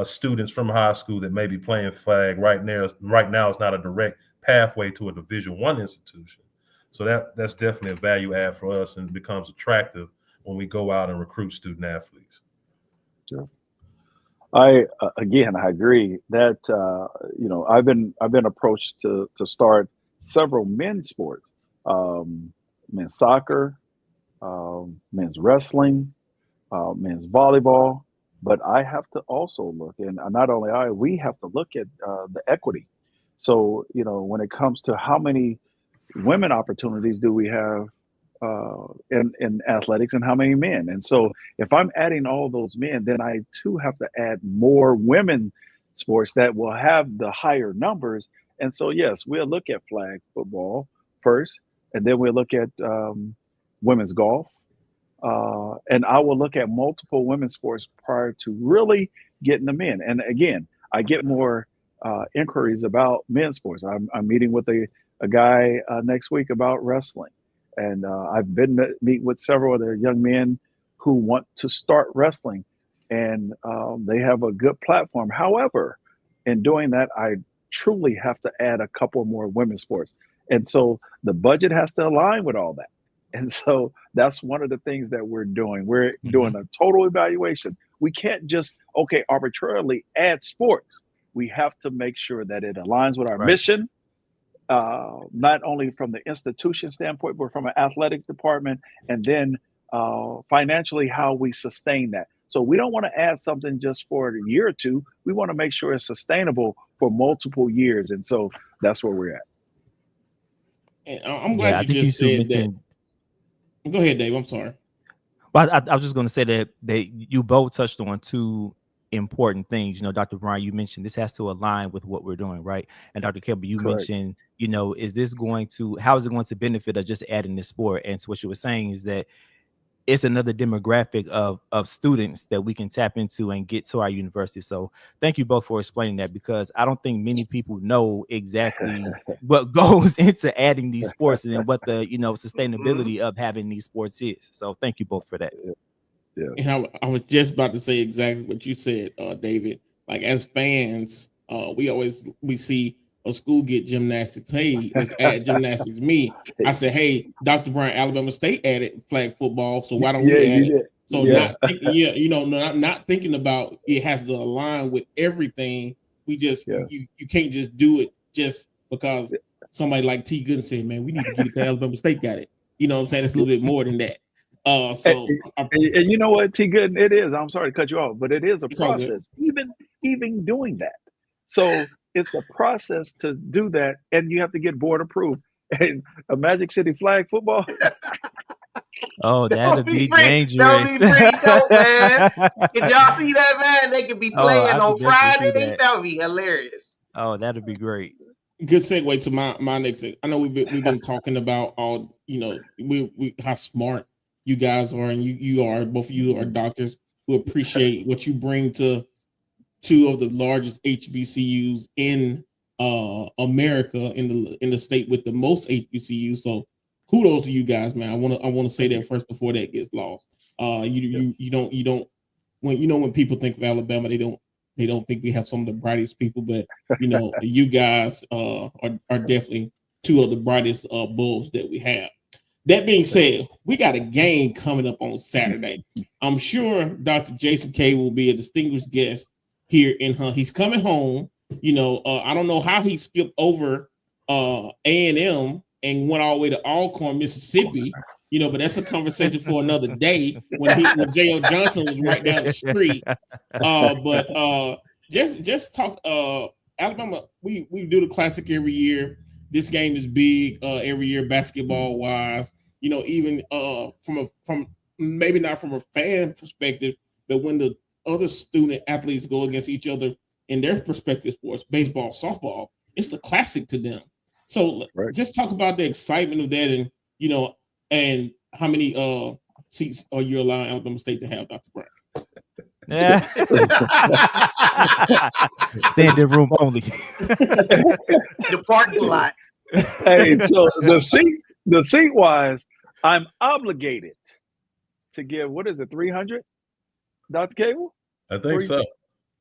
students from high school that may be playing flag right now. Right now, it's not a direct pathway to a Division I institution. So that's definitely a value add for us, and becomes attractive when we go out and recruit student athletes. Sure. I agree that I've been approached to start several men's sports, men's soccer, men's wrestling, men's volleyball, but I have to also look, and not only we have to look at the equity. So when it comes to how many women opportunities do we have in athletics and how many men? And so if I'm adding all those men, then I too have to add more women sports that will have the higher numbers. And so, yes, we'll look at flag football first, and then we'll look at women's golf. And I will look at multiple women's sports prior to really getting them in. And again, I get more inquiries about men's sports. I'm meeting with a guy next week about wrestling. And I've been meeting with several other young men who want to start wrestling. and they have a good platform. However, in doing that, I truly have to add a couple more women's sports. And so the budget has to align with all that. And so that's one of the things that we're doing. We're doing a total evaluation. We can't just, arbitrarily add sports. We have to make sure that it aligns with our mission, not only from the institution standpoint, but from an athletic department, and then financially how we sustain that. So we don't want to add something just for a year or two. We want to make sure it's sustainable for multiple years. And so that's where we're at. And I'm glad you just said that. Go ahead, Dave. I'm sorry. But I was just going to say that you both touched on two important things. Dr. Bryant, you mentioned this has to align with what we're doing, right? And Dr. Kelby, you mentioned, how is it going to benefit us just adding this sport? And so what you were saying is that it's another demographic of students that we can tap into and get to our university. So thank you both for explaining that, because I don't think many people know exactly what goes into adding these sports and then what the sustainability of having these sports is. So thank you both for that. Yeah. And I was just about to say exactly what you said, David. Like, as fans, we see a school get gymnastics. Hey, let's add gymnastics. I said, hey, Dr. Bryant, Alabama State added flag football, so why don't we add it? So not thinking about it has to align with everything. We just you can't just do it just because somebody like T. Gooden said, man, we need to get it because Alabama State got it. You know what I'm saying? It's a little bit more than that. And you know what, T. Gooden, it is. I'm sorry to cut you off, but it is a process. Even doing that. So it's a process to do that, and you have to get board approved. And a Magic City flag football. Oh, that'd be dangerous. That would be pretty dope, man. Did y'all see that, man? They could be playing on Fridays. That would be hilarious. Oh, that'd be great. Good segue to my next thing. I know we've been talking about all, we how smart you guys are, and you are, both of you are doctors who appreciate what you bring to two of the largest HBCUs in America, in the state with the most HBCUs. So kudos to you guys, man. I want to say that first before that gets lost. You don't when people think of Alabama, they don't think we have some of the brightest people, but you guys are definitely two of the brightest bulbs that we have. That being said, we got a game coming up on Saturday. I'm sure Dr. Jason K will be a distinguished guest here in Hunt. He's coming home. I don't know how he skipped over A&M and went all the way to Alcorn, Mississippi. But that's a conversation for another day when J.O. Johnson was right down the street. But just talk Alabama. We do the Classic every year. This game is big every year, basketball wise. Even from maybe not from a fan perspective, but when the other student athletes go against each other in their respective sports, baseball, softball, it's the Classic to them. So just talk about the excitement of that, and and how many seats are you allowing Alabama State to have, Dr. Bryant? Yeah. Standing room only. The parking lot. Hey, so the seat wise, I'm obligated to give, what is it, 300, Dr. Cable? I think so.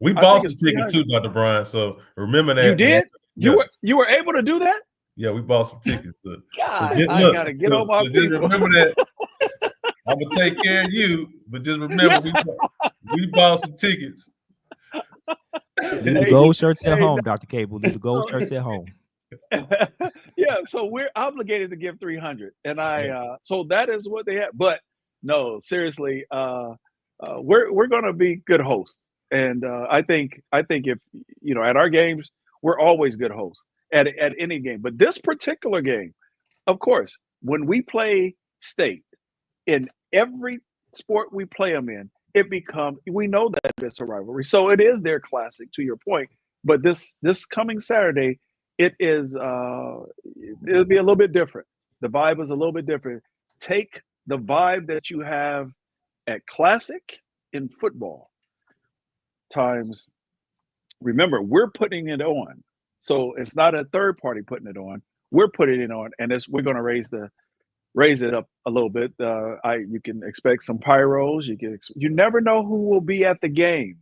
We bought some tickets too, Dr. Bryant. So remember that. You did? Yeah. You were able to do that? Yeah, we bought some tickets. God, I gotta get on my people. Just remember that. I'm gonna take care of you, but just remember we bought some tickets. Leave the gold shirts at home, Dr. Cable. Leave the gold shirts at home. Yeah, so we're obligated to give 300, and so that is what they have. But no, seriously, we're gonna be good hosts, and I think if at our games we're always good hosts at any game. But this particular game, of course, when we play state in every sport we play them in, we know that it's a rivalry, so it is their Classic, to your point. But this coming Saturday, it'll be a little bit different. The vibe is a little bit different. Take the vibe that you have at Classic in football times. Remember, we're putting it on. So it's not a third party putting it on. We're putting it on, and we're going to raise the raise it up a little bit. You can expect some pyros. You never know who will be at the game.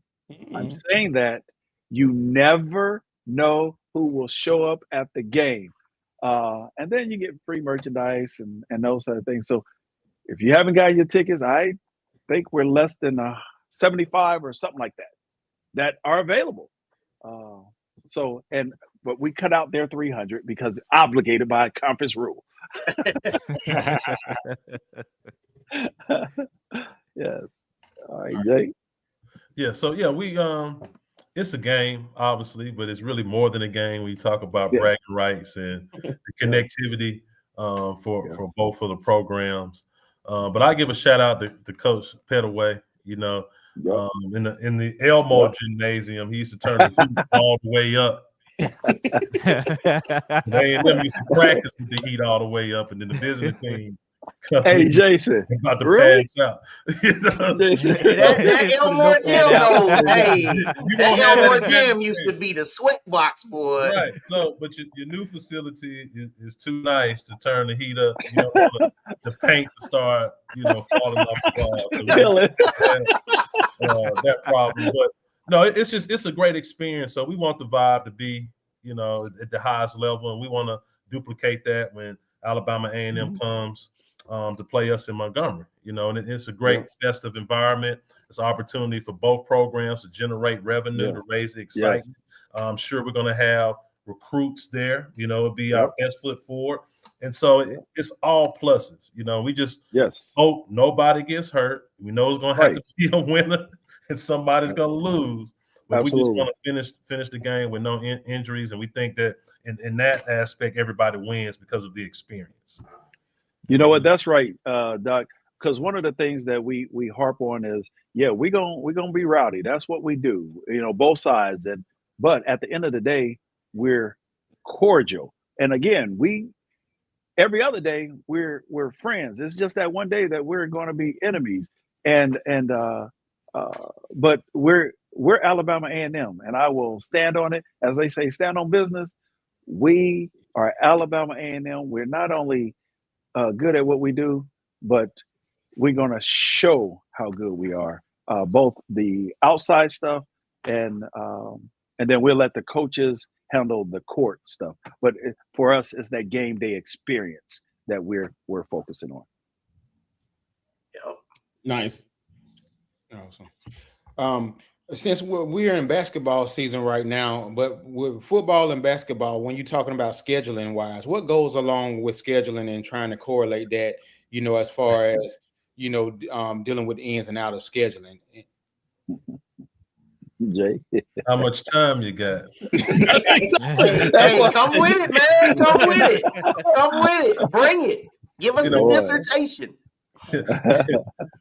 I'm saying that you never know who will show up at the game. And then you get free merchandise and those other things. So if you haven't got your tickets, I think we're less than 75 or something like that are available. But we cut out their 300 because obligated by a conference rule. Yes. All right, Jay. Yeah. So yeah, we it's a game, obviously, but it's really more than a game. We talk about bragging rights and the connectivity for both of the programs. But I give a shout out to Coach Petaway. You know, in the Elmo gymnasium, he used to turn the heat all the way up. They used to practice with the heat all the way up, and then the visiting team. Hey, Jason, about to pass out. You know? That Elmore Gym, though, hey, that Elmore Gym used to be the sweat box, boy. Right. So, but your new facility is too nice to turn the heat up. You don't want the paint to start, falling off the wall. So that problem, but no, it's a great experience. So we want the vibe to be, at the highest level, and we want to duplicate that when Alabama A&M comes to play us in Montgomery, and it's a great festive environment. It's an opportunity for both programs to generate revenue, to raise the excitement. I'm sure we're going to have recruits there, it'll be our best foot forward. And so it's all pluses, we just hope nobody gets hurt. We know it's going to have to be a winner and somebody's going to lose. But we just want to finish the game with no injuries. And we think that in that aspect, everybody wins because of the experience. You know what? That's right, Doc. Because one of the things that we harp on is, we're gonna be rowdy. That's what we do. Both sides. But at the end of the day, we're cordial. And again, every other day we're friends. It's just that one day that we're going to be enemies. But we're Alabama A&M, and I will stand on it. As they say, stand on business. We are Alabama A&M. We're not only good at what we do, but we're going to show how good we are, both the outside stuff and then we'll let the coaches handle the court stuff. But for us, it's that game day experience that we're focusing on. Yep. Nice. Awesome. Since we're in basketball season right now, but with football and basketball, when you're talking about scheduling wise, what goes along with scheduling and trying to correlate that, as far as, dealing with the ins and outs of scheduling? Jay, how much time you got? Hey, come with it, man. Come with it. Bring it. Give us the dissertation.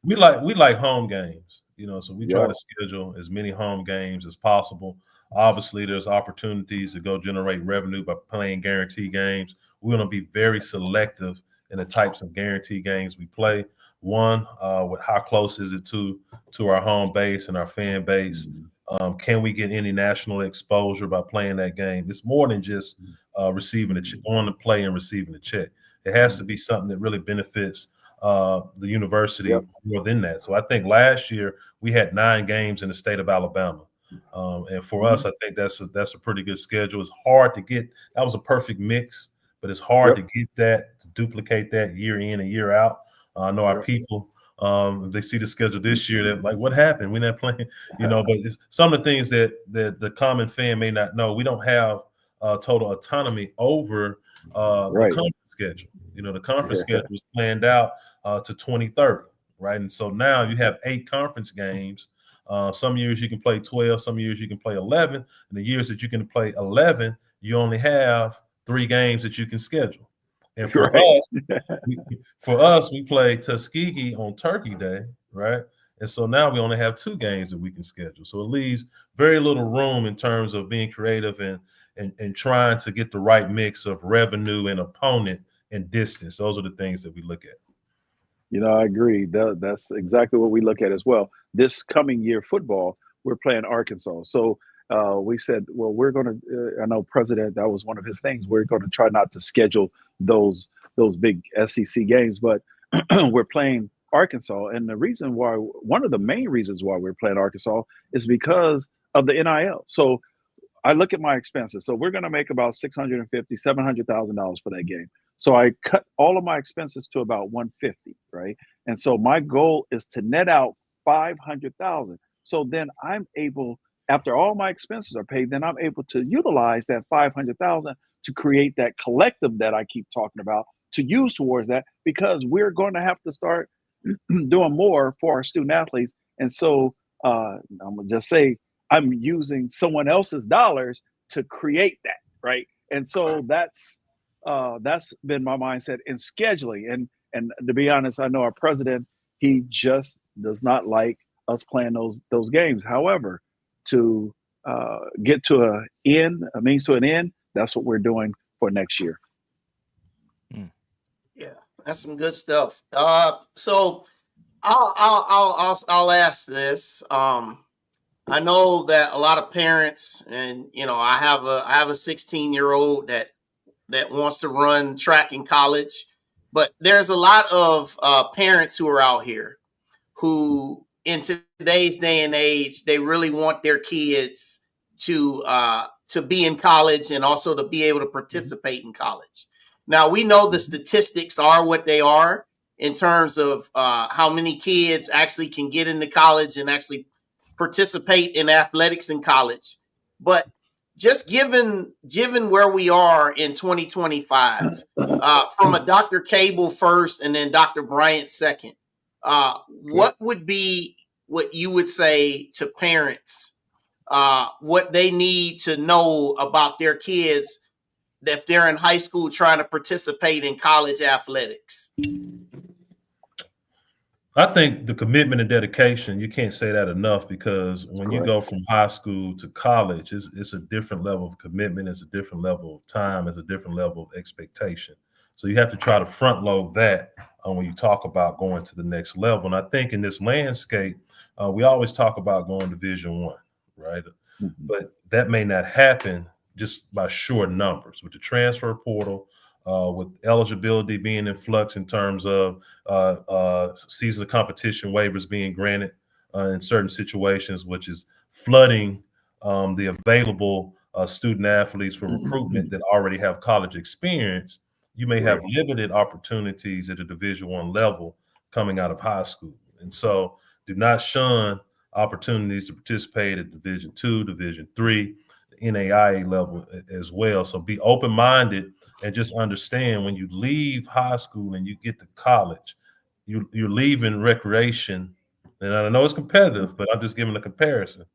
We like home games, so we try to schedule as many home games as possible. Obviously, there's opportunities to go generate revenue by playing guarantee games. We're going to be very selective in the types of guarantee games we play. One, with how close is it to our home base and our fan base? Can we get any national exposure by playing that game? It's more than just receiving a check, going to play and receiving a check. It has to be something that really benefits the university more than that. So I think last year we had 9 games in the state of Alabama. And for us, I think that's a pretty good schedule. It's hard to get. That was a perfect mix, but it's hard to get that, to duplicate that year in and year out. I know our people, they see the schedule this year, they're like, what happened? We're not playing, but it's some of the things that the common fan may not know. We don't have total autonomy over the conference schedule. The conference schedule is planned out to 2030, right? And so now you have 8 conference games. Some years you can play 12, some years you can play 11. And the years that you can play 11, you only have 3 games that you can schedule. And for us, we play Tuskegee on Turkey Day, right? And so now we only have 2 games that we can schedule. So it leaves very little room in terms of being creative and trying to get the right mix of revenue and opponent and distance. Those are the things that we look at. I agree. That's exactly what we look at as well. This coming year football, we're playing Arkansas. So we said, well, we're going to, I know President, that was one of his things. We're going to try not to schedule those those big SEC games, but we're playing Arkansas. And the reason why, one of the main reasons why we're playing Arkansas is because of the NIL. So I look at my expenses. So we're going to make about $700,000 for that game. So I cut all of my expenses to about 150, right? And so my goal is to net out 500,000. So then I'm able, after all my expenses are paid, then I'm able to utilize that 500,000 to create that collective that I keep talking about, to use towards that, because we're going to have to start doing more for our student athletes. And so I'm gonna just say I'm using someone else's dollars to create that, right? And so that's been my mindset in scheduling. And to be honest, I know our president, he just does not like us playing those games. However, to get to a means to an end, that's what we're doing for next year. Yeah, that's some good stuff. So I'll ask this. I know that a lot of parents, and I have a 16-year-old that wants to run track in college, but there's a lot of parents who are out here who, in today's day and age, they really want their kids to be in college and also to be able to participate in college. Now, we know the statistics are what they are in terms of how many kids actually can get into college and actually participate in athletics in college. But just given where we are in 2025, from a Dr. Cable first and then Dr. Bryant second, what would be what you would say to parents, what they need to know about their kids if they're in high school trying to participate in college athletics? I think the commitment and dedication, you can't say that enough, because when you go from high school to college, it's a different level of commitment, it's a different level of time, it's a different level of expectation. So you have to try to front load that when you talk about going to the next level. And I think in this landscape, we always talk about going Division I, right? Mm-hmm. But that may not happen just by sheer numbers. With the transfer portal, with eligibility being in flux in terms of season of competition waivers being granted in certain situations, which is flooding the available student athletes for recruitment that already have college experience, you may have limited opportunities at a Division I level coming out of high school. And so do not shun opportunities to participate at Division II, Division III, NAIA level as well. So be open-minded and just understand, when you leave high school and you get to college, you're leaving recreation. And I know it's competitive, but I'm just giving a comparison.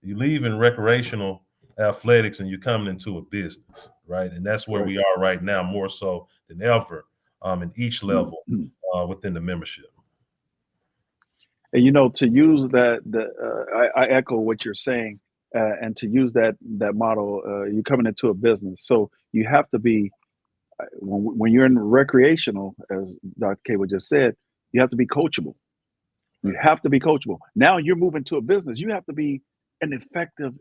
You leave in recreational athletics and you're coming into a business, right? And that's where we are right now, more so than ever, in each level within the membership. And to use that, I echo what you're saying, and to use that model, you're coming into a business, so you have to be, when you're in recreational, as Dr. Cable just said, you have to be coachable. You have to be coachable. Now you're moving to a business. You have to be an effective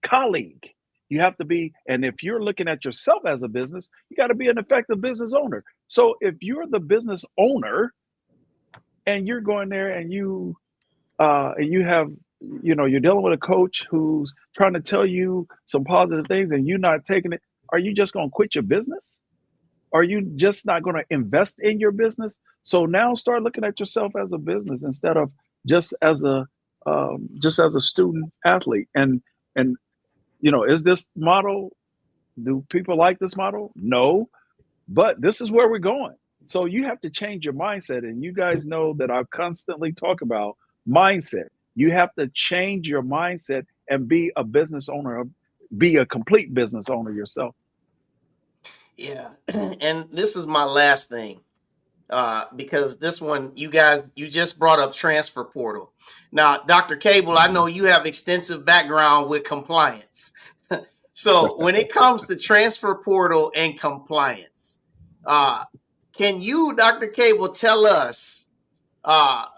colleague. You have to be, and if you're looking at yourself as a business, you got to be an effective business owner. So if you're the business owner and you're going there and you have, you're dealing with a coach who's trying to tell you some positive things and you're not taking it, are you just going to quit your business? Are you just not going to invest in your business? So now start looking at yourself as a business instead of just as a student athlete. And is this model, do people like this model? No, but this is where we're going. So you have to change your mindset. And you guys know that I constantly talk about mindset. You have to change your mindset and be a business owner, be a complete business owner yourself. Yeah. And this is my last thing, because this one, you just brought up transfer portal. Now, Dr. Cable, I know you have extensive background with compliance. So when it comes to transfer portal and compliance, can you, Dr. Cable, tell us what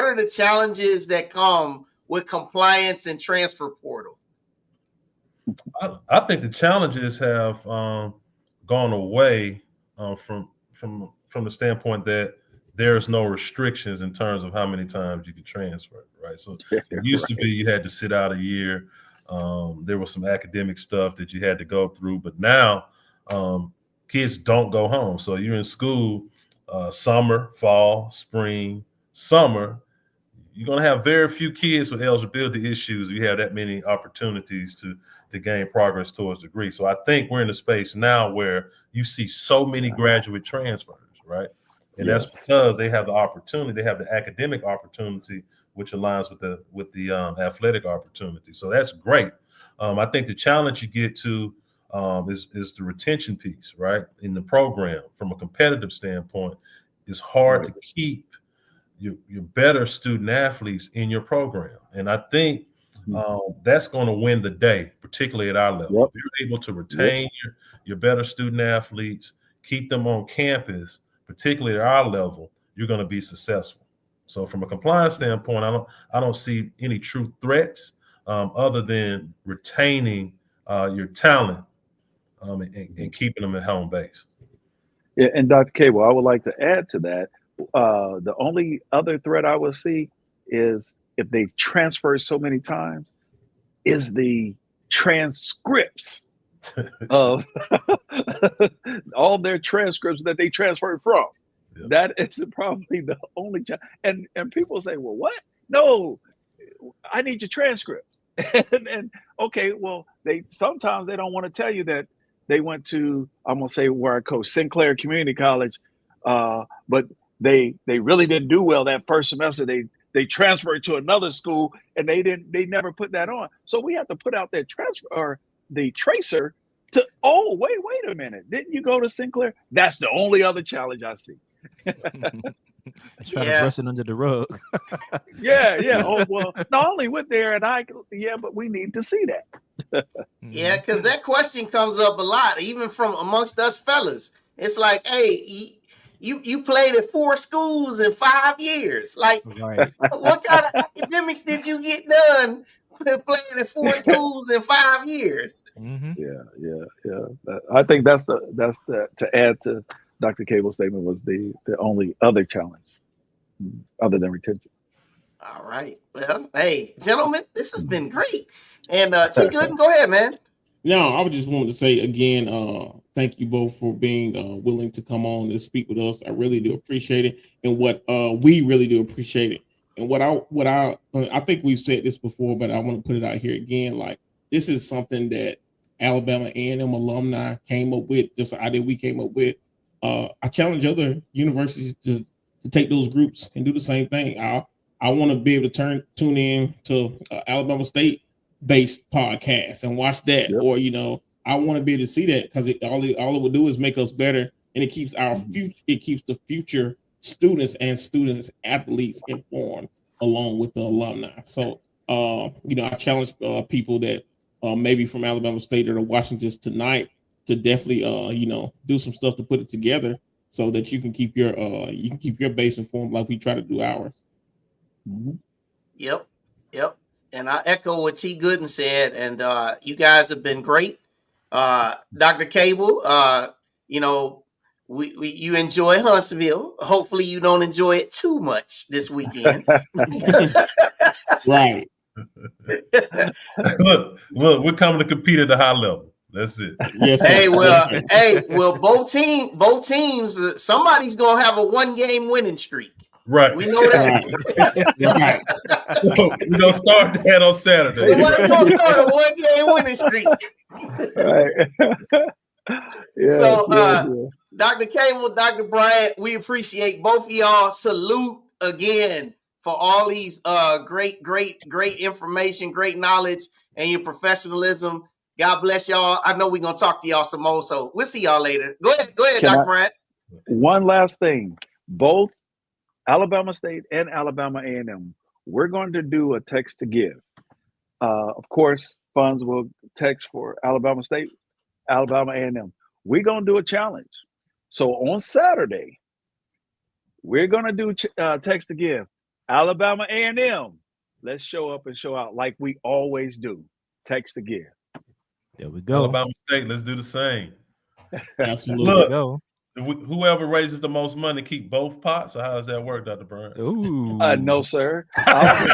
are the challenges that come with compliance and transfer portal? I think the challenges have gone away from the standpoint that there's no restrictions in terms of how many times you can transfer, right? So it used to be you had to sit out a year. There was some academic stuff that you had to go through, but now kids don't go home. So you're in school summer, fall, spring, summer. You're going to have very few kids with eligibility issues if you have that many opportunities to gain progress towards degree. So I think we're in a space now where you see so many graduate transfers, right? And that's because they have the opportunity, they have the academic opportunity, which aligns with the athletic opportunity. So that's great. I think the challenge you get to is the retention piece, right? In the program, from a competitive standpoint, it's hard to keep your better student athletes in your program. And I think that's going to win the day, particularly at our level. If you're able to retain your better student athletes, keep them on campus, particularly at our level, you're going to be successful. So from a compliance standpoint, I don't see any true threats other than retaining your talent and keeping them at home base. Yeah, and Dr. Cable, I would like to add to that. The only other threat I would see is if they transfer so many times, is the transcripts of all their transcripts that they transferred from. Yeah. That is probably the only and people say, well, what? No, I need your transcript. and okay, well, sometimes they don't want to tell you that they went to, I'm gonna say where I coach, Sinclair Community College, but they really didn't do well that first semester. They transferred to another school and they never put that on. So we have to put out that transfer or the tracer to, oh, wait a minute. Didn't you go to Sinclair? That's the only other challenge I see. Trying to brush it under the rug. Yeah. Oh, well, not only with there and but we need to see that. Yeah, because that question comes up a lot, even from amongst us fellas. It's like, hey, you played at 4 schools in 5 years. Like, what kind of academics did you get done playing at 4 schools in 5 years? Mm-hmm. Yeah. I think that's to add to Dr. Cable's statement was the only other challenge other than retention. All right. Well, hey, gentlemen, this has been great. And T. Gooden, go ahead, man. No, I would just want to say again, thank you both for being willing to come on and speak with us. I really do appreciate it, and what we really do appreciate it. And what I think we've said this before, but I want to put it out here again. Like, this is something that Alabama A&M alumni came up with. Just an idea we came up with. I challenge other universities to take those groups and do the same thing. I want to be able to tune in to Alabama State based podcast and watch that, or I want to be able to see that, because all it will do is make us better, and it keeps our future. It keeps the future students and athletes informed along with the alumni. So I challenge people that maybe from Alabama State that are watching this tonight to definitely do some stuff to put it together so that you can keep your base informed like we try to do ours. Mm-hmm. Yep. And I echo what T. Gooden said, and you guys have been great. Dr. Cable, you enjoy Huntsville. Hopefully you don't enjoy it too much this weekend. Right. Look, we're coming to compete at the high level. That's it. Yes. Well, both teams, somebody's gonna have a 1-game winning streak. Right. We know that. Right. We're going to start that on Saturday. Somebody's going to start a 1-game winning streak. Right. Dr. Cable, Dr. Bryant, we appreciate both of y'all. Salute again for all these great information, great knowledge, and your professionalism. God bless y'all. I know we're going to talk to y'all some more, so we'll see y'all later. Go ahead, Dr. Bryant. One last thing. Both Alabama State and Alabama A&M, we're going to do a text to give. Of course, funds will text for Alabama State, Alabama A&M. We're going to do a challenge. So on Saturday, we're going to do text to give. Alabama A&M, let's show up and show out like we always do. Text to give. There we go. Alabama State, let's do the same. Absolutely. Look, Go. whoever raises the most money keep both pots, or how does that work, Dr. Bryant? Ooh. No, sir. I'm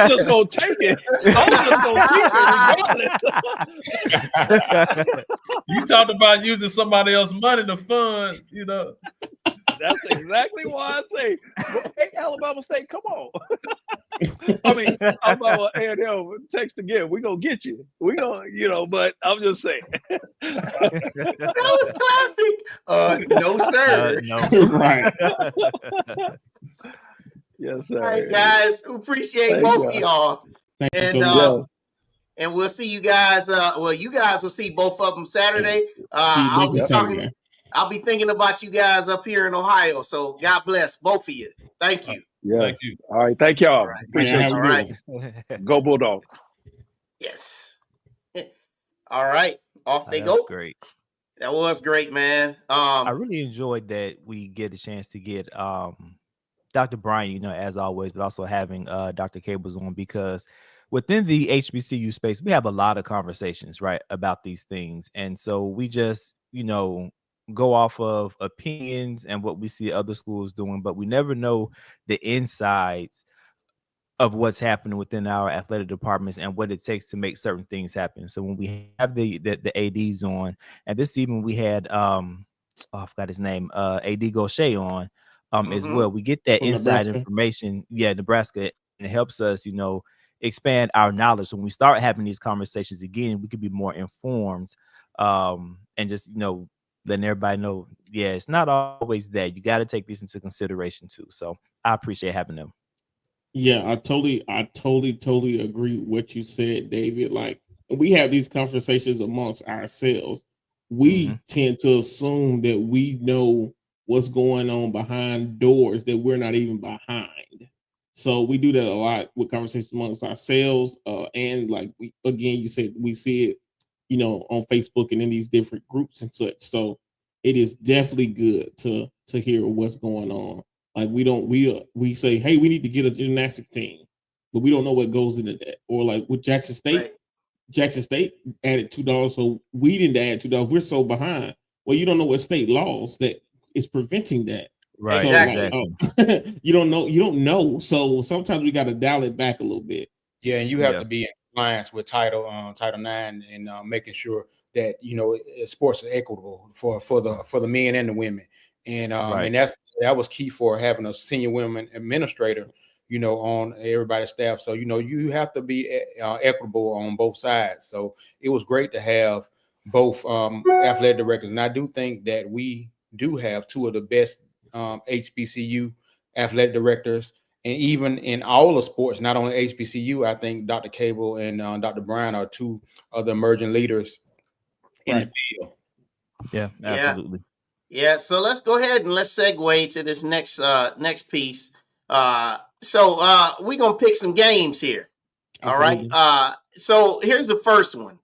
just gonna take it. I'm just gonna keep it regardless. You talked about using somebody else's money to fund, That's exactly why I say, hey, Alabama State, come on. I mean, Alabama A&M, text again. We're gonna get you. We're gonna, but I'm just saying. That was classic. No, sir. No. Right. Yes, sir. All right, guys. We appreciate Thank both you. of y'all. Thank you And so much. and we'll see you guys. You guys will see both of them Saturday. See you I'll be both Saturday. I'll be thinking about you guys up here in Ohio. So God bless both of you. Thank you. Yeah. Thank you. All right. Thank y'all. All right. Appreciate Have you. a All good right. one. Go Bulldogs. Yes. All right. Off they That go. was great. That was great, man. I really enjoyed that we get a chance to get Dr. Bryant, as always, but also having Dr. Cables on, because within the HBCU space, we have a lot of conversations, right, about these things. And so we just, go off of opinions and what we see other schools doing, but we never know the insides of what's happening within our athletic departments and what it takes to make certain things happen. So when we have the ADs on, and this evening we had I forgot his name, AD Gaucher on as well. We get that From inside Nebraska. information, Nebraska, and it helps us, expand our knowledge. So when we start having these conversations again, we can be more informed and just, letting everybody know, it's not always that. You got to take this into consideration too. So I appreciate having them. Yeah, I totally agree with what you said, David. Like, we have these conversations amongst ourselves. We tend to assume that we know what's going on behind doors that we're not even behind. So we do that a lot with conversations amongst ourselves. And like you said, we see it, on Facebook and in these different groups and such. So it is definitely good to hear what's going on. Like, we say, hey, we need to get a gymnastics team, but we don't know what goes into that. Or like with Jackson State, Right. Jackson State added $2, so we didn't add $2. We're so behind. Well, you don't know what state laws that is preventing that. Right. So, Exactly. you don't know. So sometimes we got to dial it back a little bit. Yeah, and you have to be in compliance with Title IX and making sure that sports are equitable for the men and the women, and and that was key for having a senior women administrator, on everybody's staff. So you have to be equitable on both sides. So it was great to have both athletic directors, and I do think that we do have two of the best HBCU athletic directors. And even in all the sports, not only HBCU, I think Dr. Cable and Dr. Bryant are two of the emerging leaders in the field. Yeah, absolutely. Yeah, so let's go ahead and let's segue to this next piece. So we're gonna pick some games here. All right. So here's the first one.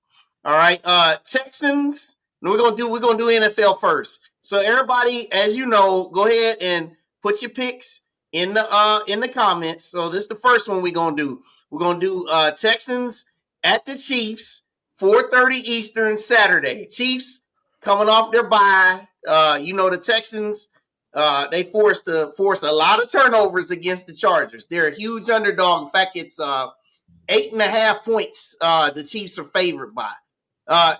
All right. Texans. We're gonna do NFL first. So everybody, as you know, go ahead and put your picks in the comments. So this is the first one we're gonna do. We're gonna do Texans at the Chiefs, 4:30 Eastern Saturday. Chiefs coming off their bye. The Texans, they forced a lot of turnovers against the Chargers. They're a huge underdog. In fact, it's 8.5 points. The Chiefs are favored by.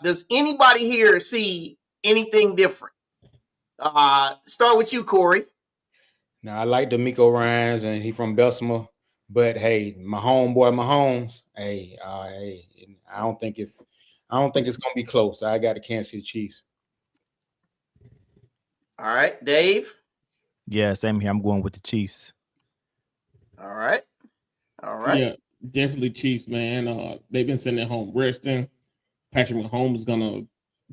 Does anybody here see anything different? Start with you, Corey. Now, I like D'Amico Ryans, and he from Bessemer, but hey, my homeboy Mahomes, I don't think it's gonna be close. I got the Kansas City Chiefs. All right, Dave. Yeah, same here. I'm going with the Chiefs. All right. Yeah, definitely Chiefs, man. They've been sitting at home resting. Patrick Mahomes is gonna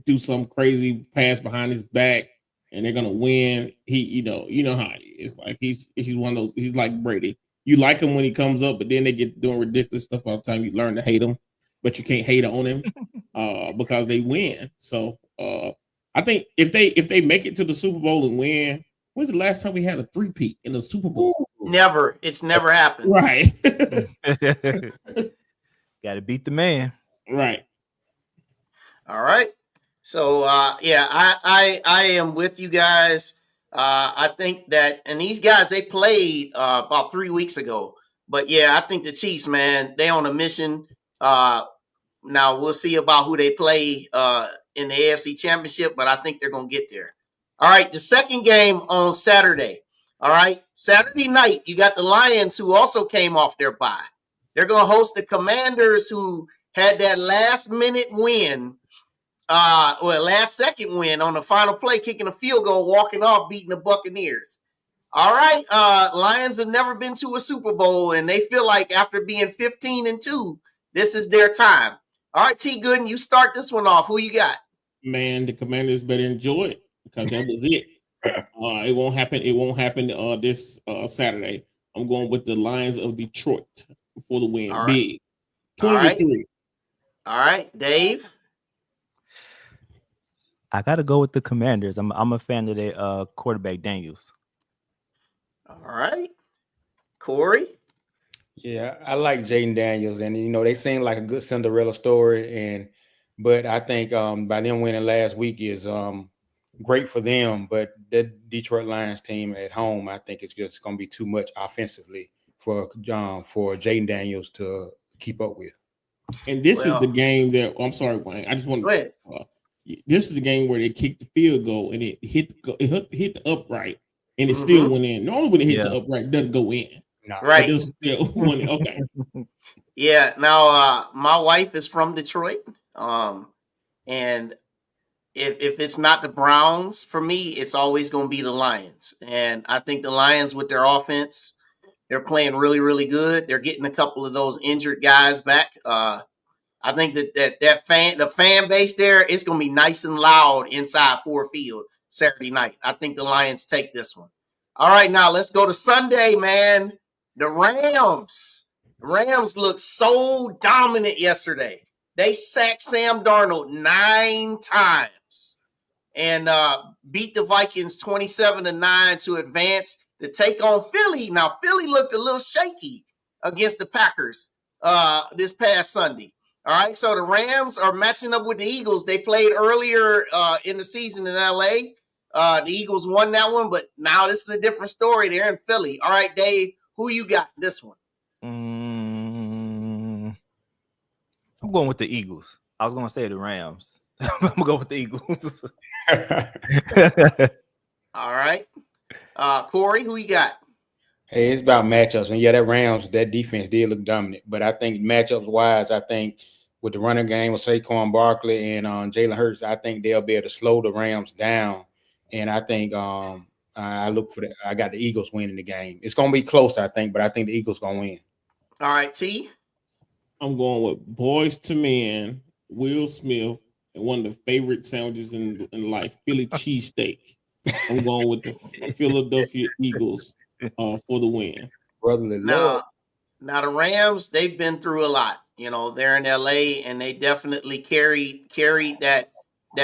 do some crazy pass behind his back, and they're gonna win. He, you know how he is. Like he's one of those. He's like Brady. You like him when he comes up, but then they get to doing ridiculous stuff all the time. You learn to hate him, but you can't hate on him because they win. So I think if they make it to the Super Bowl and win, when's the last time we had a three-peat in the Super Bowl? Never. It's never happened. Right. Got to beat the man. Right. All right. So yeah, I am with you guys. I think that, and these guys, they played about 3 weeks ago. But yeah, I think the Chiefs, man, they on a mission. Now we'll see about who they play in the AFC Championship, but I think they're gonna get there. All right, the second game on Saturday. All right, Saturday night, you got the Lions, who also came off their bye. They're gonna host the Commanders, who had that last minute win, last second win on the final play, kicking a field goal, walking off, beating the Buccaneers. All right, Lions have never been to a Super Bowl, and they feel like after being 15-2, this is their time. All right, T. Gooden, you start this one off. Who you got? Man, the Commanders better enjoy it because that was it. It won't happen. It won't happen this Saturday. I'm going with the Lions of Detroit for the win. All right. Big. 20-3. All right, Dave. I gotta go with the Commanders. I'm a fan of their quarterback Daniels. All right, Corey. Yeah, I like Jaden Daniels, and they seem like a good Cinderella story, but I think by them winning last week is great for them. But the Detroit Lions team at home, I think it's just going to be too much offensively for Jaden Daniels to keep up with. And this is the game that I'm sorry, Wayne. I just want to. This is the game where they kicked the field goal and it hit the upright and it still went in. Normally, when it hits the upright, it doesn't go in. No. Right. Okay. Yeah. Now, my wife is from Detroit, and if it's not the Browns for me, it's always going to be the Lions. And I think the Lions, with their offense, they're playing really, really good. They're getting a couple of those injured guys back. I think the fan base there is going to be nice and loud inside Ford Field Saturday night. I think the Lions take this one. All right, now let's go to Sunday, man. The Rams. The Rams looked so dominant yesterday. They sacked Sam Darnold 9 times and beat the Vikings 27-9 to advance to take on Philly. Now, Philly looked a little shaky against the Packers this past Sunday. All right, so the Rams are matching up with the Eagles. They played earlier in the season in L.A. The Eagles won that one, but now this is a different story. They're in Philly. All right, Dave, who you got this one? I'm going with the Eagles. I was going to say the Rams. I'm going to go with the Eagles. All right. Corey, who you got? Hey, it's about matchups. And yeah, that Rams, that defense did look dominant. But I think matchups-wise, I think with the running game with Saquon Barkley and Jalen Hurts, I think they'll be able to slow the Rams down. And I think I look for I got the Eagles winning the game. It's going to be close, I think, but I think the Eagles going to win. All right, T. I'm going with Boys to Men, Will Smith, and one of the favorite sandwiches in life, Philly cheesesteak. I'm going with the Philadelphia Eagles for the win. Brotherly love. Now the Rams, they've been through a lot. They're in LA, and they definitely carried that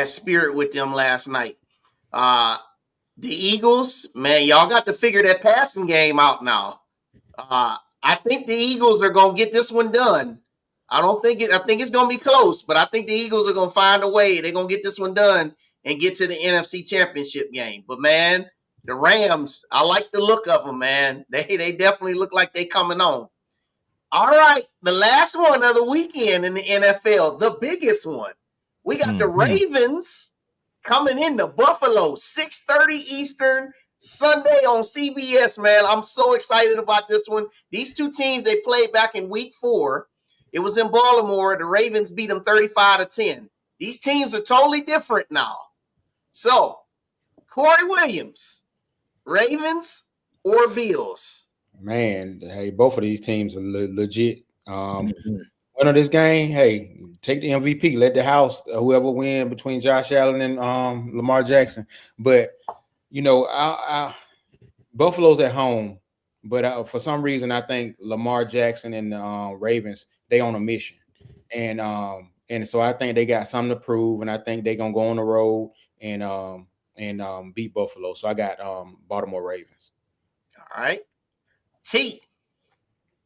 spirit with them last night. The Eagles, man, y'all got to figure that passing game out now. I think the Eagles are gonna get this one done. I think it's gonna be close, but I think the Eagles are gonna find a way. They're gonna get this one done and get to the NFC Championship game. But man, the Rams, I like the look of them, man. They definitely look like they coming on. All right, the last one of the weekend in the NFL, the biggest one. We got the Ravens coming into Buffalo, 6:30 Eastern, Sunday on CBS, man. I'm so excited about this one. These two teams, they played back in week 4. It was in Baltimore. The Ravens beat them 35-10. These teams are totally different now. So, Corey Williams, Ravens or Bills? Man, hey, both of these teams are legit. Winner this game, hey, take the MVP. Let the house, whoever win between Josh Allen and Lamar Jackson. But, Buffalo's at home. But for some reason, I think Lamar Jackson and the Ravens, they on a mission. And so I think they got something to prove, and I think they're going to go on the road and beat Buffalo. So I got Baltimore Ravens. All right. T.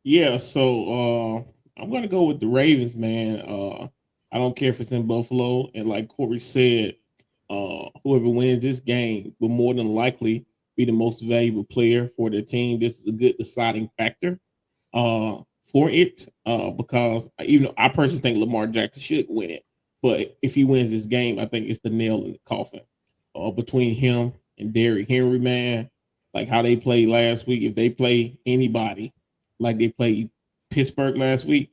Yeah, so I'm going to go with the Ravens, man. I don't care if it's in Buffalo. And like Corey said, whoever wins this game will more than likely be the most valuable player for their team. This is a good deciding factor for it because even though I personally think Lamar Jackson should win it, but if he wins this game, I think it's the nail in the coffin between him and Derrick Henry, man. Like how they played last week. If they play anybody like they played Pittsburgh last week,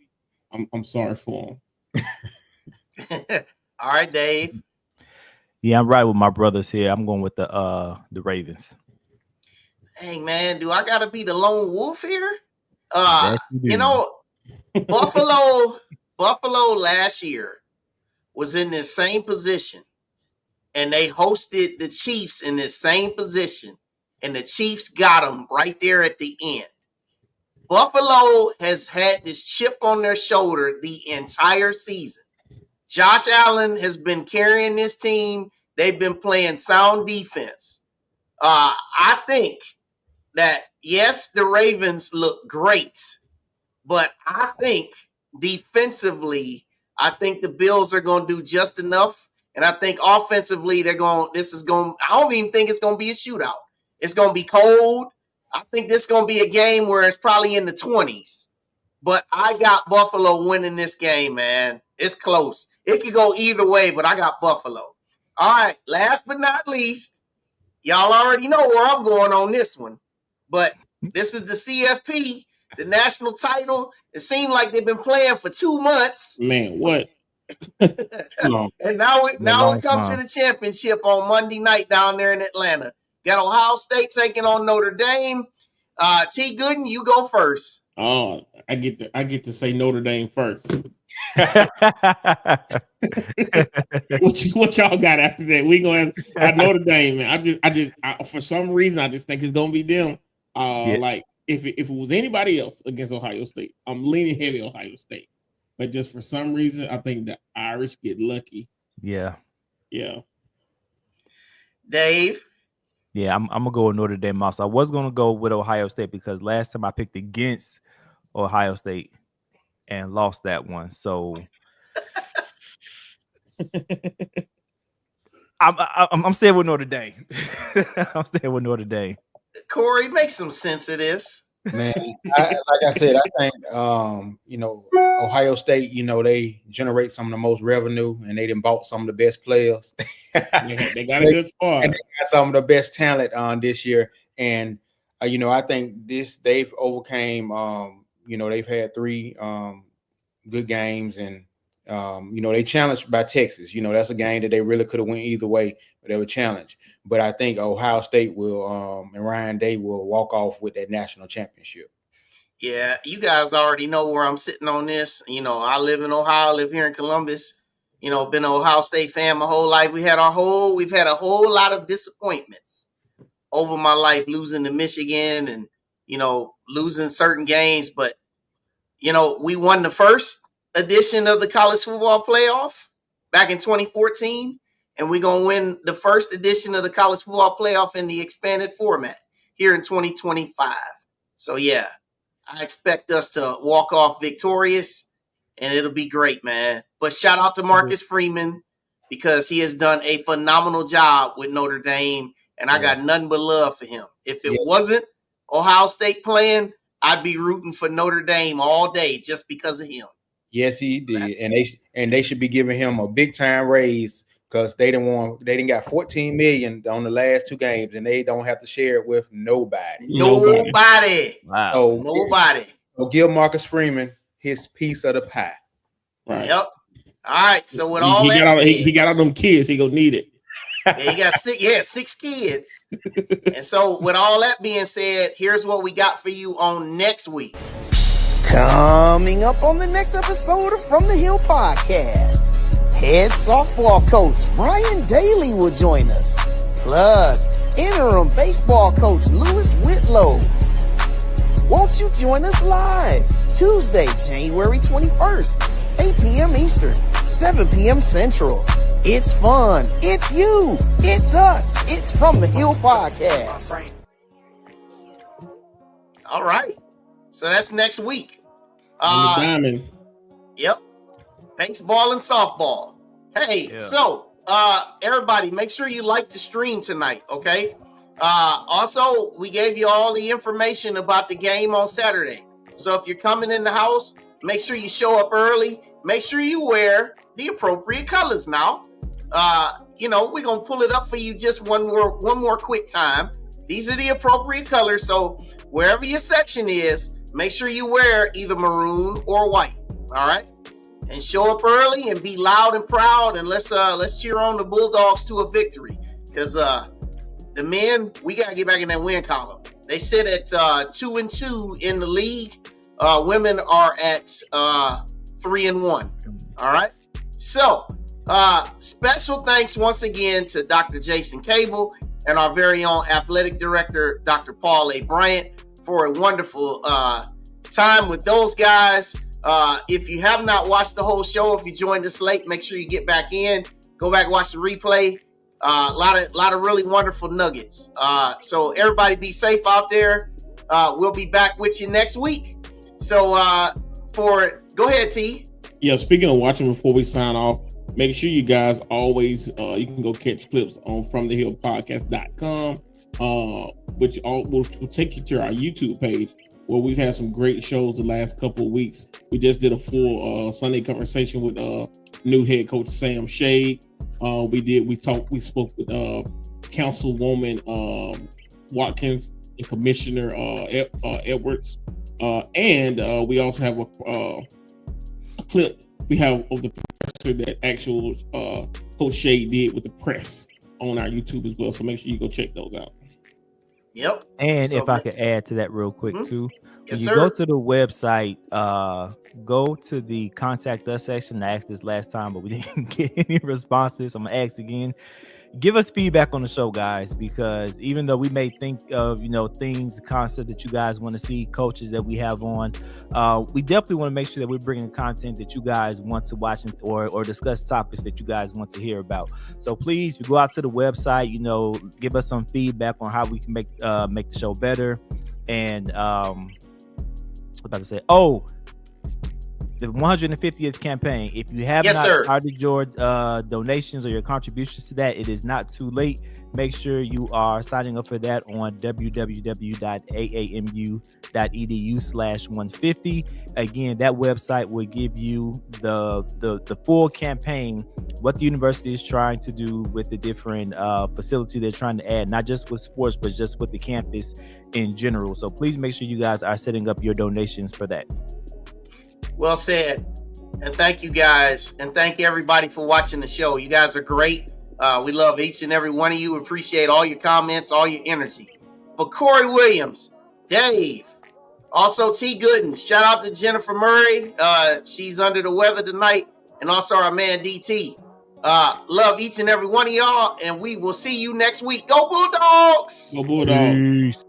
I'm sorry for them. All right, Dave. Yeah, I'm right with my brothers here. I'm going with the Ravens. Hey man, do I gotta be the lone wolf here? Yes, you do. You know, Buffalo last year was in this same position, and they hosted the Chiefs in this same position, and the Chiefs got them right there at the end. Buffalo has had this chip on their shoulder the entire season. Josh Allen has been carrying this team. They've been playing sound defense. I think that, yes, the Ravens look great, but I think defensively, I think the Bills are going to do just enough. And I think offensively, I don't even think it's going to be a shootout. It's going to be cold. I think this is going to be a game where it's probably in the 20s. But I got Buffalo winning this game, man. It's close. It could go either way, but I got Buffalo. All right, last but not least, y'all already know where I'm going on this one. But this is the CFP, the national title. It seemed like they've been playing for 2 months. Man, what? And now we come to the championship on Monday night down there in Atlanta. Got Ohio State taking on Notre Dame. T. Gooden, you go first. Oh, I get to say Notre Dame first. What y'all got after that? We gonna have Notre Dame, man. I for some reason I just think it's gonna be them. Like if it was anybody else against Ohio State, I'm leaning heavy Ohio State. But just for some reason, I think the Irish get lucky. Yeah. Dave. Yeah, I'm gonna go with Notre Dame also. I was gonna go with Ohio State because last time I picked against Ohio State and lost that one. So I'm staying with Notre Dame. I'm staying with Notre Dame. Corey, make some sense of this. Man, like I said, I think Ohio State, they generate some of the most revenue, and they done bought some of the best players. They got a good squad. And they got some of the best talent on this year. And I think they've overcame. They've had 3 good games, and they challenged by Texas. That's a game that they really could have went either way, but they were challenged. But I think Ohio State will, and Ryan Day will walk off with that national championship. Yeah, you guys already know where I'm sitting on this. I live in Ohio, live here in Columbus. Been an Ohio State fan my whole life. We've had a whole lot of disappointments over my life, losing to Michigan and, losing certain games. But, we won the first edition of the college football playoff back in 2014. And we're going to win the first edition of the college football playoff in the expanded format here in 2025. So, yeah, I expect us to walk off victorious, and it'll be great, man. But shout out to Marcus Freeman because he has done a phenomenal job with Notre Dame, and I got nothing but love for him. If it wasn't Ohio State playing, I'd be rooting for Notre Dame all day just because of him. Yes, he did. And they should be giving him a big-time raise because they didn't got $14 million on the last 2 games, and they don't have to share it with nobody. Wow. Nobody. So give Marcus Freeman his piece of the pie. Right. Yep. All right. So with he got all them kids, he gonna need it. Yeah, he got 6 kids. And so with all that being said, here's what we got for you on next week. Coming up on the next episode of From the Hill Podcast, head softball coach Bryant Daly will join us. Plus, interim baseball coach Lewis Whitlow. Won't you join us live Tuesday, January 21st, 8 p.m. Eastern, 7 p.m. Central. It's fun. It's you. It's us. It's From the Hill Podcast. All right. So that's next week. On the diamond. Yep. baseball and softball. Hey, so everybody, make sure you like the stream tonight, okay? Also, we gave you all the information about the game on Saturday. So if you're coming in the house, make sure you show up early. Make sure you wear the appropriate colors now. We're gonna pull it up for you just one more quick time. These are the appropriate colors. So wherever your section is, make sure you wear either maroon or white. All right. And show up early and be loud and proud, and let's cheer on the Bulldogs to a victory. Because the men, we gotta get back in that win column. They sit at 2-2 in the league. Women are at 3-1. All right. So special thanks once again to Dr. Jason Cable and our very own athletic director, Dr. Paul A. Bryant, for a wonderful time with those guys. If you have not watched the whole show, if you joined us late, make sure you get back in. Go back, watch the replay. A lot of really wonderful nuggets. So everybody be safe out there. We'll be back with you next week. So go ahead, T. Yeah, speaking of watching before we sign off, make sure you guys always you can go catch clips on FromTheHillPodcast.com, which will take you to our YouTube page, where we've had some great shows the last couple of weeks. We just did a full Sunday conversation with new head coach Sam Shade. We spoke with Councilwoman Watkins and Commissioner Edwards, and we also have a clip we have of the presser that actual Coach Shade did with the press on our YouTube as well. So make sure you go check those out. Yep. And if I could add to that real quick too, Yes, when you sir. go to the website, go to the contact us section. I asked this last time, but we didn't get any responses. I'm gonna ask again. Give us feedback on the show, guys, because even though we may think of, things, concept that you guys want to see, coaches that we have on, we definitely want to make sure that we're bringing content that you guys want to watch or discuss topics that you guys want to hear about. So please, if you go out to the website, give us some feedback on how we can make the show better. And what about to say? Oh, the 150th campaign. If you have not started your donations or your contributions to that, it is not too late. Make sure you are signing up for that on www.aamu.edu/150. Again, that website will give you the full campaign, what the university is trying to do with the different facility they're trying to add, not just with sports, but just with the campus in general. So please make sure you guys are setting up your donations for that. Well said. And thank you guys. And thank everybody for watching the show. You guys are great. We love each and every one of you. Appreciate all your comments, all your energy. For Corey Williams, Dave, also T. Gooden, shout out to Jennifer Murray. She's under the weather tonight. And also our man DT. Love each and every one of y'all. And we will see you next week. Go Bulldogs! Go Bulldogs! Peace.